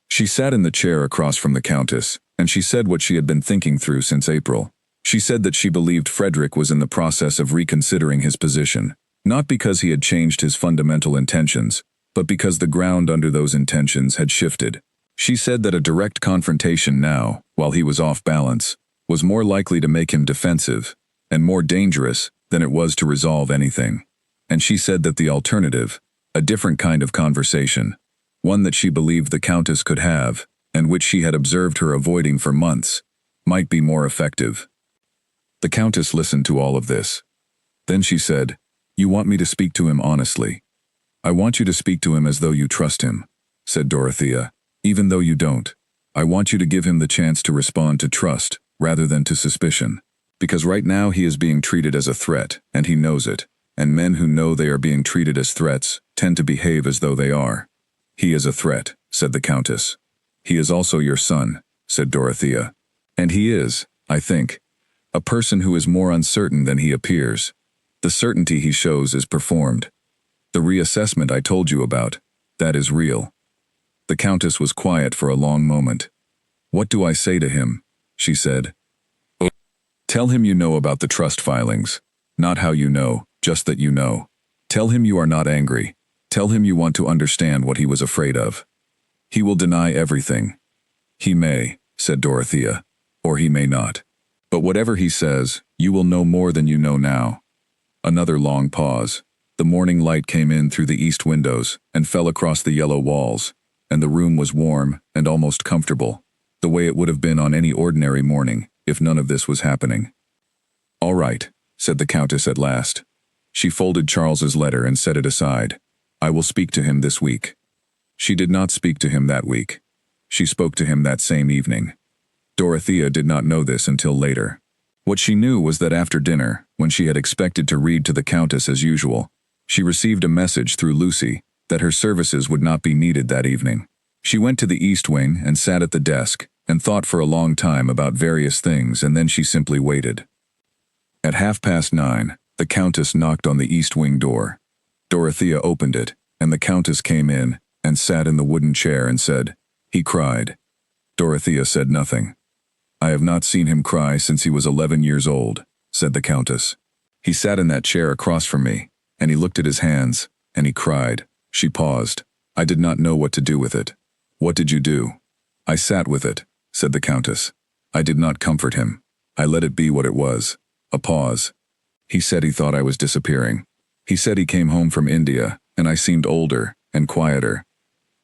Speaker 1: She sat in the chair across from the Countess, and she said what she had been thinking through since April. She said that she believed Frederick was in the process of reconsidering his position, not because he had changed his fundamental intentions, but because the ground under those intentions had shifted. She said that a direct confrontation now, while he was off balance, was more likely to make him defensive, and more dangerous than it was to resolve anything. And she said that the alternative, a different kind of conversation, one that she believed the Countess could have, and which she had observed her avoiding for months, might be more effective. The Countess listened to all of this. Then she said, "You want me to speak to him honestly." "I want you to speak to him as though you trust him," said Dorothea. "Even though you don't. I want you to give him the chance to respond to trust, rather than to suspicion. Because right now he is being treated as a threat, and he knows it. And men who know they are being treated as threats tend to behave as though they are." "He is a threat," said the Countess. "He is also your son," said Dorothea. "And he is, I think, a person who is more uncertain than he appears. The certainty he shows is performed. The reassessment I told you about, that is real." The Countess was quiet for a long moment. "What do I say to him?" she said. "Tell him you know about the trust filings. Not how you know, just that you know. Tell him you are not angry. Tell him you want to understand what he was afraid of. He will deny everything." "He may," said Dorothea, "or he may not. But whatever he says, you will know more than you know now." Another long pause. The morning light came in through the east windows and fell across the yellow walls, and the room was warm and almost comfortable, the way it would have been on any ordinary morning if none of this was happening. "All right," said the Countess at last. She folded Charles's letter and set it aside. "I will speak to him this week." She did not speak to him that week. She spoke to him that same evening. Dorothea did not know this until later. What she knew was that after dinner, when she had expected to read to the Countess as usual, she received a message through Lucy that her services would not be needed that evening. She went to the East Wing and sat at the desk and thought for a long time about various things, and then she simply waited. At 9:30, the Countess knocked on the East Wing door. Dorothea opened it, and the Countess came in and sat in the wooden chair and said, "He cried." Dorothea said nothing. "I have not seen him cry since he was 11 years old," said the Countess. "He sat in that chair across from me, and he looked at his hands, and he cried." She paused. "I did not know what to do with it." "What did you do?" "I sat with it," said the Countess. "I did not comfort him. I let it be what it was." A pause. "He said he thought I was disappearing. He said he came home from India, and I seemed older and quieter.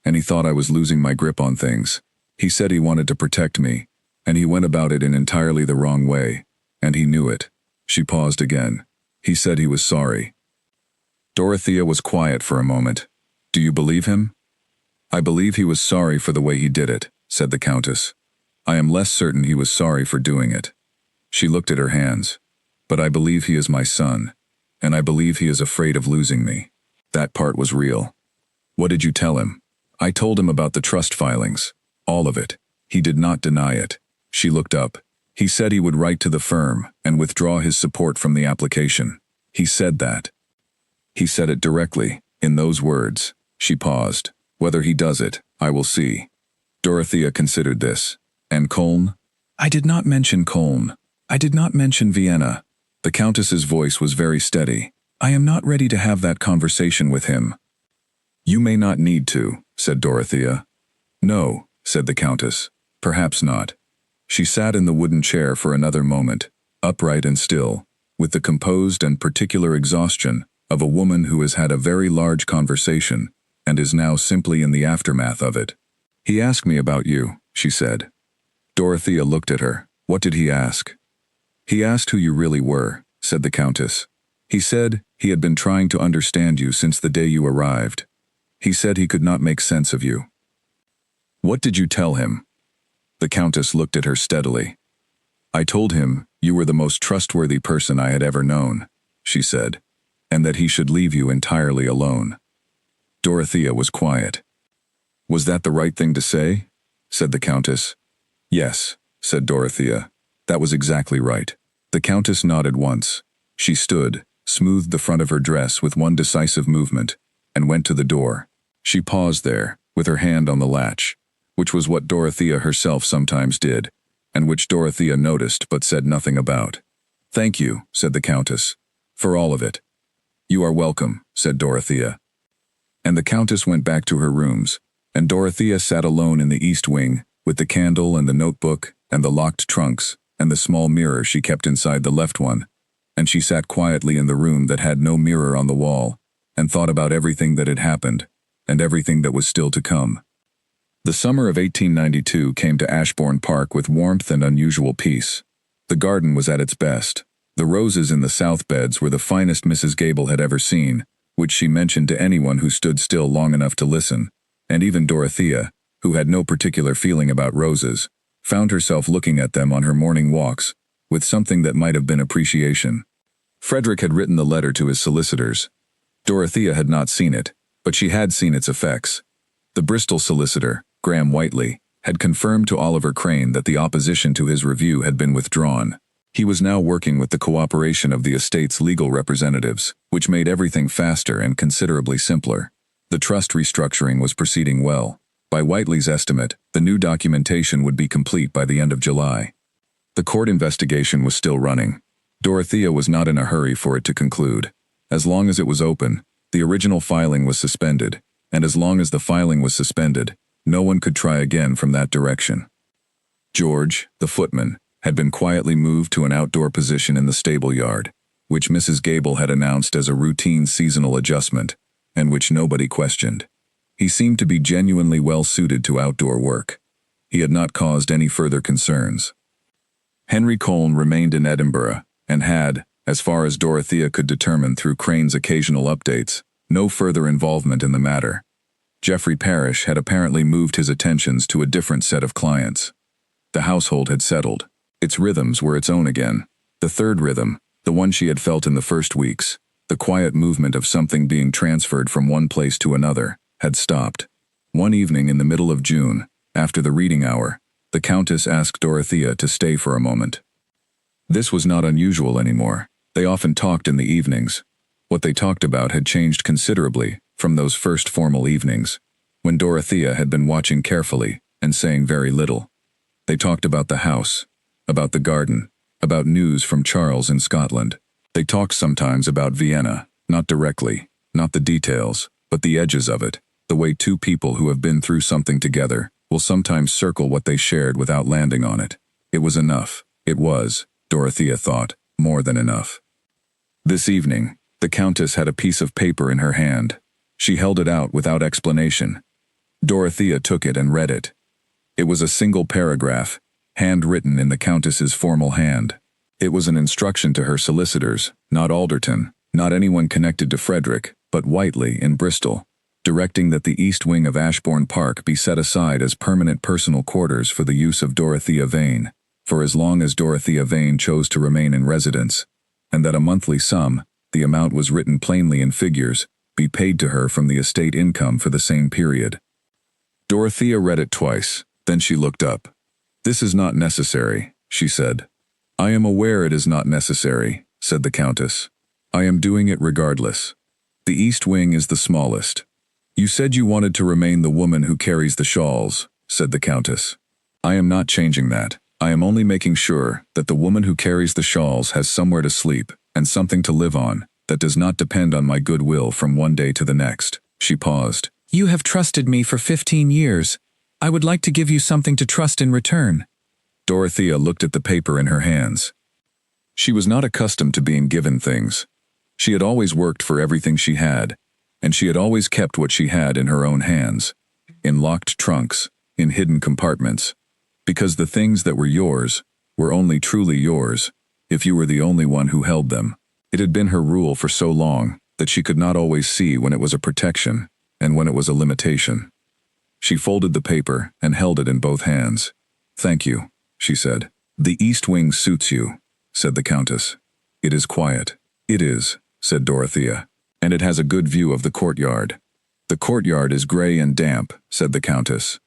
Speaker 1: And he thought I was losing my grip on things. He said he wanted to protect me, and he went about it in entirely the wrong way, and he knew it." She paused again. "He said he was sorry." Dorothea was quiet for a moment. "Do you believe him?" "I believe he was sorry for the way he did it," said the Countess. "I am less certain he was sorry for doing it." She looked at her hands. "But I believe he is my son, and I believe he is afraid of losing me." That part was real. "What did you tell him?" "I told him about the trust filings. All of it. He did not deny it." She looked up. "He said he would write to the firm and withdraw his support from the application. He said that." "He said it directly, in those words." She paused. "Whether he does it, I will see." Dorothea considered this. "And Köln?" "I did not mention Köln. I did not mention Vienna." The Countess's voice was very steady. "I am not ready to have that conversation with him." "You may not need to," said Dorothea. "No," said the Countess. "Perhaps not." She sat in the wooden chair for another moment, upright and still, with the composed and particular exhaustion of a woman who has had a very large conversation and is now simply in the aftermath of it. "He asked me about you," she said. Dorothea looked at her. "What did he ask?" "He asked who you really were," said the Countess. "He said he had been trying to understand you since the day you arrived. He said he could not make sense of you." "What did you tell him?" The Countess looked at her steadily. "I told him you were the most trustworthy person I had ever known," she said, "and that he should leave you entirely alone." Dorothea was quiet. "Was that the right thing to say?" said the Countess. "Yes," said Dorothea. "That was exactly right." The Countess nodded once. She stood, smoothed the front of her dress with one decisive movement, and went to the door. She paused there, with her hand on the latch, which was what Dorothea herself sometimes did, and which Dorothea noticed but said nothing about. "Thank you," said the Countess, "for all of it." "You are welcome," said Dorothea. And the Countess went back to her rooms, and Dorothea sat alone in the East Wing, with the candle and the notebook and the locked trunks and the small mirror she kept inside the left one, and she sat quietly in the room that had no mirror on the wall, and thought about everything that had happened, and everything that was still to come. The summer of 1892 came to Ashbourne Park with warmth and unusual peace. The garden was at its best. The roses in the south beds were the finest Mrs. Gable had ever seen, which she mentioned to anyone who stood still long enough to listen, and even Dorothea, who had no particular feeling about roses, found herself looking at them on her morning walks, with something that might have been appreciation. Frederick had written the letter to his solicitors. Dorothea had not seen it, but she had seen its effects. The Bristol solicitor, Graham Whiteley, had confirmed to Oliver Crane that the opposition to his review had been withdrawn. He was now working with the cooperation of the estate's legal representatives, which made everything faster and considerably simpler. The trust restructuring was proceeding well. By Whiteley's estimate, the new documentation would be complete by the end of July. The court investigation was still running. Dorothea was not in a hurry for it to conclude. As long as it was open, the original filing was suspended, and as long as the filing was suspended, no one could try again from that direction. George, the footman, had been quietly moved to an outdoor position in the stable yard, which Mrs. Gable had announced as a routine seasonal adjustment, and which nobody questioned. He seemed to be genuinely well suited to outdoor work. He had not caused any further concerns. Henry Köln remained in Edinburgh, and had, as far as Dorothea could determine through Crane's occasional updates, no further involvement in the matter. Geoffrey Parrish had apparently moved his attentions to a different set of clients. The household had settled. Its rhythms were its own again. The third rhythm, the one she had felt in the first weeks, the quiet movement of something being transferred from one place to another, had stopped. One evening in the middle of June, after the reading hour, the Countess asked Dorothea to stay for a moment. This was not unusual anymore. They often talked in the evenings. What they talked about had changed considerably from those first formal evenings, when Dorothea had been watching carefully and saying very little. They talked about the house, about the garden, about news from Charles in Scotland. They talked sometimes about Vienna, not directly, not the details, but the edges of it, the way two people who have been through something together will sometimes circle what they shared without landing on it. It was enough. It was, Dorothea thought, more than enough. This evening, the Countess had a piece of paper in her hand. She held it out without explanation. Dorothea took it and read it. It was a single paragraph, handwritten in the Countess's formal hand. It was an instruction to her solicitors, not Alderton, not anyone connected to Frederick, but Whiteley in Bristol, directing that the east wing of Ashbourne Park be set aside as permanent personal quarters for the use of Dorothea Vane, for as long as Dorothea Vane chose to remain in residence, and that a monthly sum, the amount was written plainly in figures, be paid to her from the estate income for the same period. Dorothea read it twice, then she looked up. "This is not necessary," she said. "I am aware it is not necessary," said the Countess. "I am doing it regardless. The east wing is the smallest." "You said you wanted to remain the woman who carries the shawls," said the Countess. "I am not changing that. I am only making sure that the woman who carries the shawls has somewhere to sleep and something to live on that does not depend on my goodwill from one day to the next." She paused. "You have trusted me for 15 years. I would like to give you something to trust in return." Dorothea looked at the paper in her hands. She was not accustomed to being given things. She had always worked for everything she had, and she had always kept what she had in her own hands, in locked trunks, in hidden compartments, because the things that were yours were only truly yours if you were the only one who held them. It had been her rule for so long that she could not always see when it was a protection and when it was a limitation. She folded the paper and held it in both hands. "Thank you," she said. "The east wing suits you," said the Countess. "It is quiet." "It is," said Dorothea, "and it has a good view of the courtyard." "The courtyard is grey and damp," said the Countess.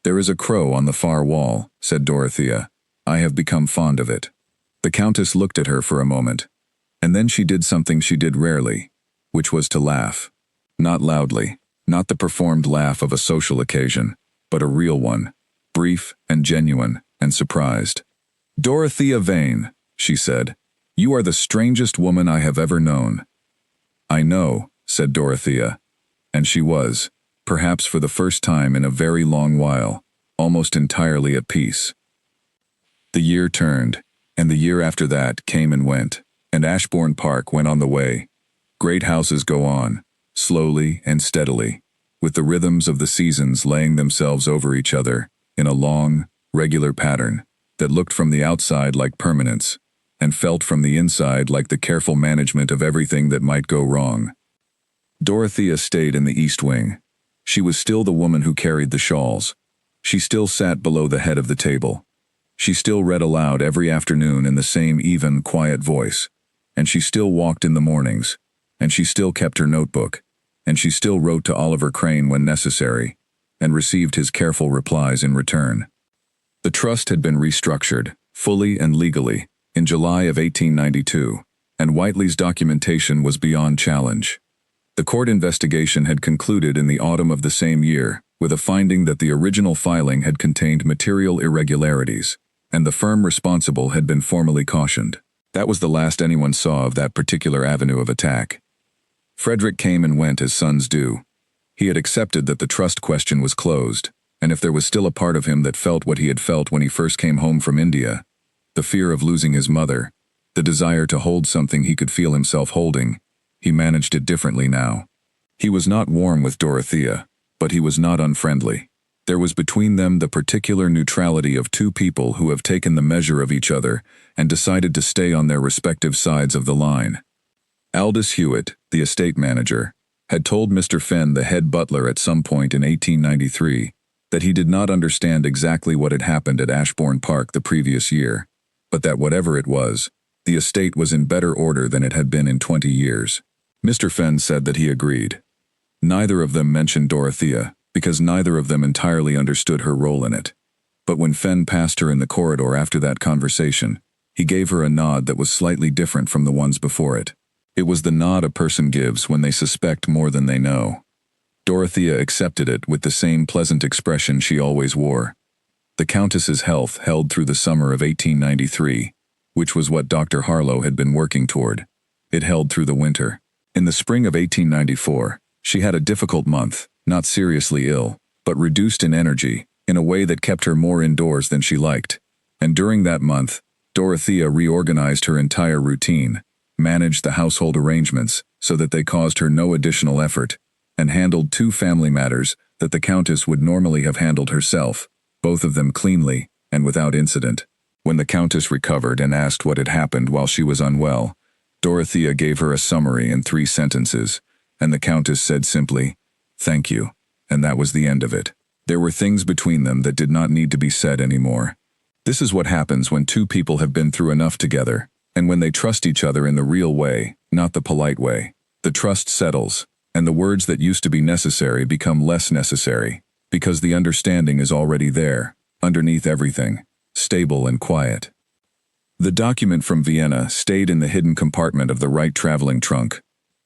Speaker 1: "There is a crow on the far wall," said Dorothea. "I have become fond of it." The Countess looked at her for a moment, and then she did something she did rarely, which was to laugh. Not loudly, not the performed laugh of a social occasion, but a real one, brief and genuine and surprised. "Dorothea Vane," she said, "you are the strangest woman I have ever known." "I know," said Dorothea, and she was, perhaps for the first time in a very long while, almost entirely at peace. The year turned, and the year after that came and went, and Ashbourne Park went on the way. Great houses go on, slowly and steadily, with the rhythms of the seasons laying themselves over each other in a long, regular pattern that looked from the outside like permanence and felt from the inside like the careful management of everything that might go wrong. Dorothea stayed in the east wing. She was still the woman who carried the shawls. She still sat below the head of the table. She still read aloud every afternoon in the same even, quiet voice, and she still walked in the mornings, and she still kept her notebook, and she still wrote to Oliver Crane when necessary, and received his careful replies in return. The trust had been restructured, fully and legally, in July of 1892, and Whiteley's documentation was beyond challenge. The court investigation had concluded in the autumn of the same year, with a finding that the original filing had contained material irregularities, and the firm responsible had been formally cautioned. That was the last anyone saw of that particular avenue of attack. Frederick came and went as sons do. He had accepted that the trust question was closed, and if there was still a part of him that felt what he had felt when he first came home from India, the fear of losing his mother, the desire to hold something he could feel himself holding, he managed it differently now. He was not warm with Dorothea, but he was not unfriendly. There was between them the particular neutrality of two people who have taken the measure of each other and decided to stay on their respective sides of the line. Aldous Hewitt, the estate manager, had told Mr. Fenn, the head butler, at some point in 1893, that he did not understand exactly what had happened at Ashbourne Park the previous year, but that whatever it was, The estate was in better order than it had been in 20 years. Mr. Fenn said that he agreed. Neither of them mentioned Dorothea, because neither of them entirely understood her role in it. But when Fenn passed her in the corridor after that conversation, he gave her a nod that was slightly different from the ones before it. It was the nod a person gives when they suspect more than they know. Dorothea accepted it with the same pleasant expression she always wore. The Countess's health held through the summer of 1893, which was what Dr. Harlow had been working toward. It held through the winter. In the spring of 1894, she had a difficult month, not seriously ill, but reduced in energy, in a way that kept her more indoors than she liked. And during that month, Dorothea reorganized her entire routine, managed the household arrangements so that they caused her no additional effort, and handled 2 family matters that the Countess would normally have handled herself, both of them cleanly and without incident. When the Countess recovered and asked what had happened while she was unwell, Dorothea gave her a summary in 3 sentences, and the Countess said simply, "Thank you," and that was the end of it. There were things between them that did not need to be said anymore. This is what happens when 2 people have been through enough together, and when they trust each other in the real way, not the polite way. The trust settles, and the words that used to be necessary become less necessary, because the understanding is already there, underneath everything, stable and quiet. The document from Vienna stayed in the hidden compartment of the right traveling trunk.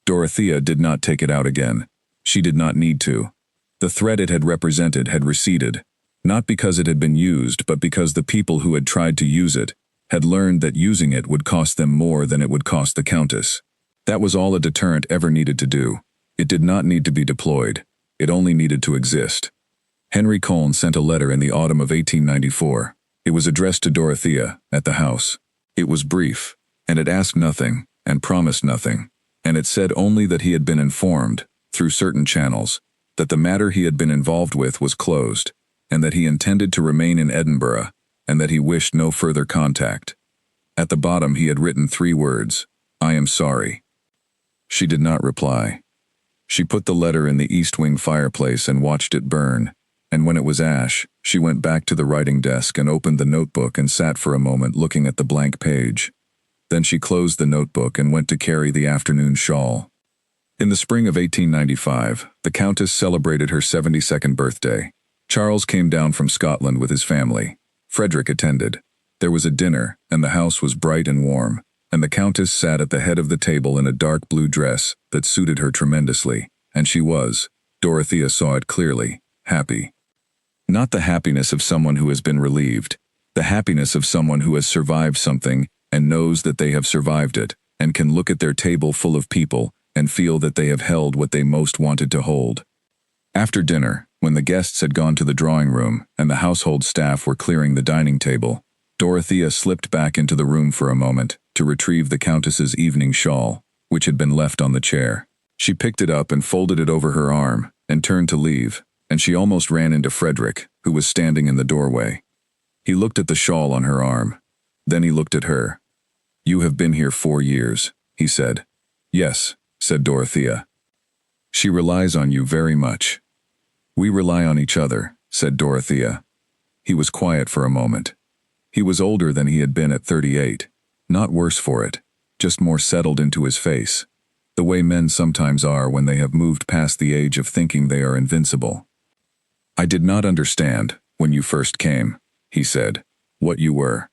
Speaker 1: Dorothea did not take it out again. She did not need to. The threat it had represented had receded, not because it had been used, but because the people who had tried to use it had learned that using it would cost them more than it would cost the Countess. That was all a deterrent ever needed to do. It did not need to be deployed. It only needed to exist. Henry Colne sent a letter in the autumn of 1894. It was addressed to Dorothea, at the house. It was brief, and it asked nothing, and promised nothing, and it said only that he had been informed, through certain channels, that the matter he had been involved with was closed, and that he intended to remain in Edinburgh, and that he wished no further contact. At the bottom he had written 3 words, "I am sorry." She did not reply. She put the letter in the east wing fireplace and watched it burn, and when it was ash, she went back to the writing desk and opened the notebook and sat for a moment looking at the blank page. Then she closed the notebook and went to carry the afternoon shawl. In the spring of 1895, the Countess celebrated her 72nd birthday. Charles came down from Scotland with his family. Frederick attended. There was a dinner, and the house was bright and warm, and the Countess sat at the head of the table in a dark blue dress that suited her tremendously, and she was, Dorothea saw it clearly, happy. Not the happiness of someone who has been relieved, the happiness of someone who has survived something and knows that they have survived it, and can look at their table full of people and feel that they have held what they most wanted to hold. After dinner, when the guests had gone to the drawing room and the household staff were clearing the dining table, Dorothea slipped back into the room for a moment to retrieve the Countess's evening shawl, which had been left on the chair. She picked it up and folded it over her arm and turned to leave, and she almost ran into Frederick, who was standing in the doorway. He looked at the shawl on her arm. Then he looked at her. "You have been here 4 years," he said. "Yes," said Dorothea. "She relies on you very much." "We rely on each other," said Dorothea. He was quiet for a moment. He was older than he had been at 38. Not worse for it, just more settled into his face, the way men sometimes are when they have moved past the age of thinking they are invincible. "I did not understand, when you first came," he said, "what you were."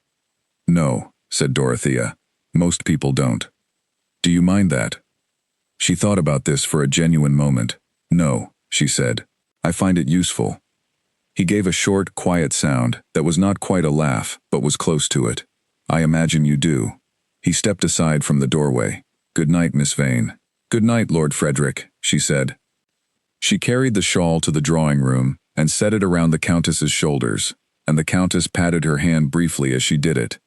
Speaker 1: "No," said Dorothea. "Most people don't." "Do you mind that?" She thought about this for a genuine moment. "No," she said. "I find it useful." He gave a short, quiet sound that was not quite a laugh, but was close to it. "I imagine you do." He stepped aside from the doorway. "Good night, Miss Vane." "Good night, Lord Frederick," she said. She carried the shawl to the drawing room and set it around the Countess's shoulders, and the Countess patted her hand briefly as she did it,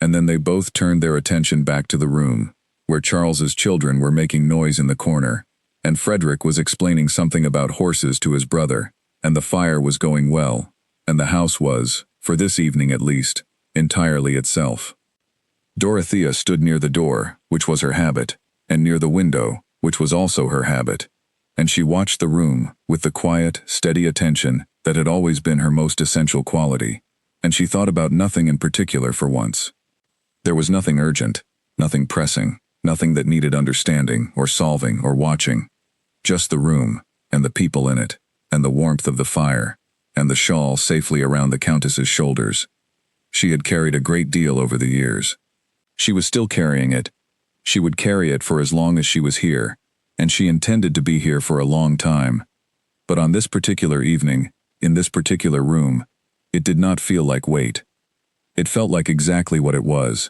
Speaker 1: and then they both turned their attention back to the room, where Charles's children were making noise in the corner, and Frederick was explaining something about horses to his brother, and the fire was going well, and the house was, for this evening at least, entirely itself. Dorothea stood near the door, which was her habit, and near the window, which was also her habit, and she watched the room with the quiet, steady attention that had always been her most essential quality, and she thought about nothing in particular for once. There was nothing urgent, Nothing pressing, nothing that needed understanding or solving or watching. Just the room, and the people in it, and the warmth of the fire, and the shawl safely around the Countess's shoulders. She had carried a great deal over the years. She was still carrying it. She would carry it for as long as she was here, and she intended to be here for a long time. But on this particular evening, in this particular room, it did not feel like weight. It felt like exactly what it was.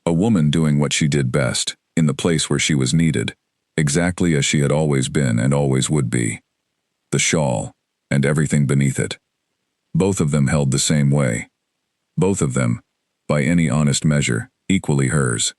Speaker 1: A woman doing what she did best, in the place where she was needed, exactly as she had always been and always would be. The shawl, and everything beneath it. Both of them held the same way. Both of them, by any honest measure, equally hers.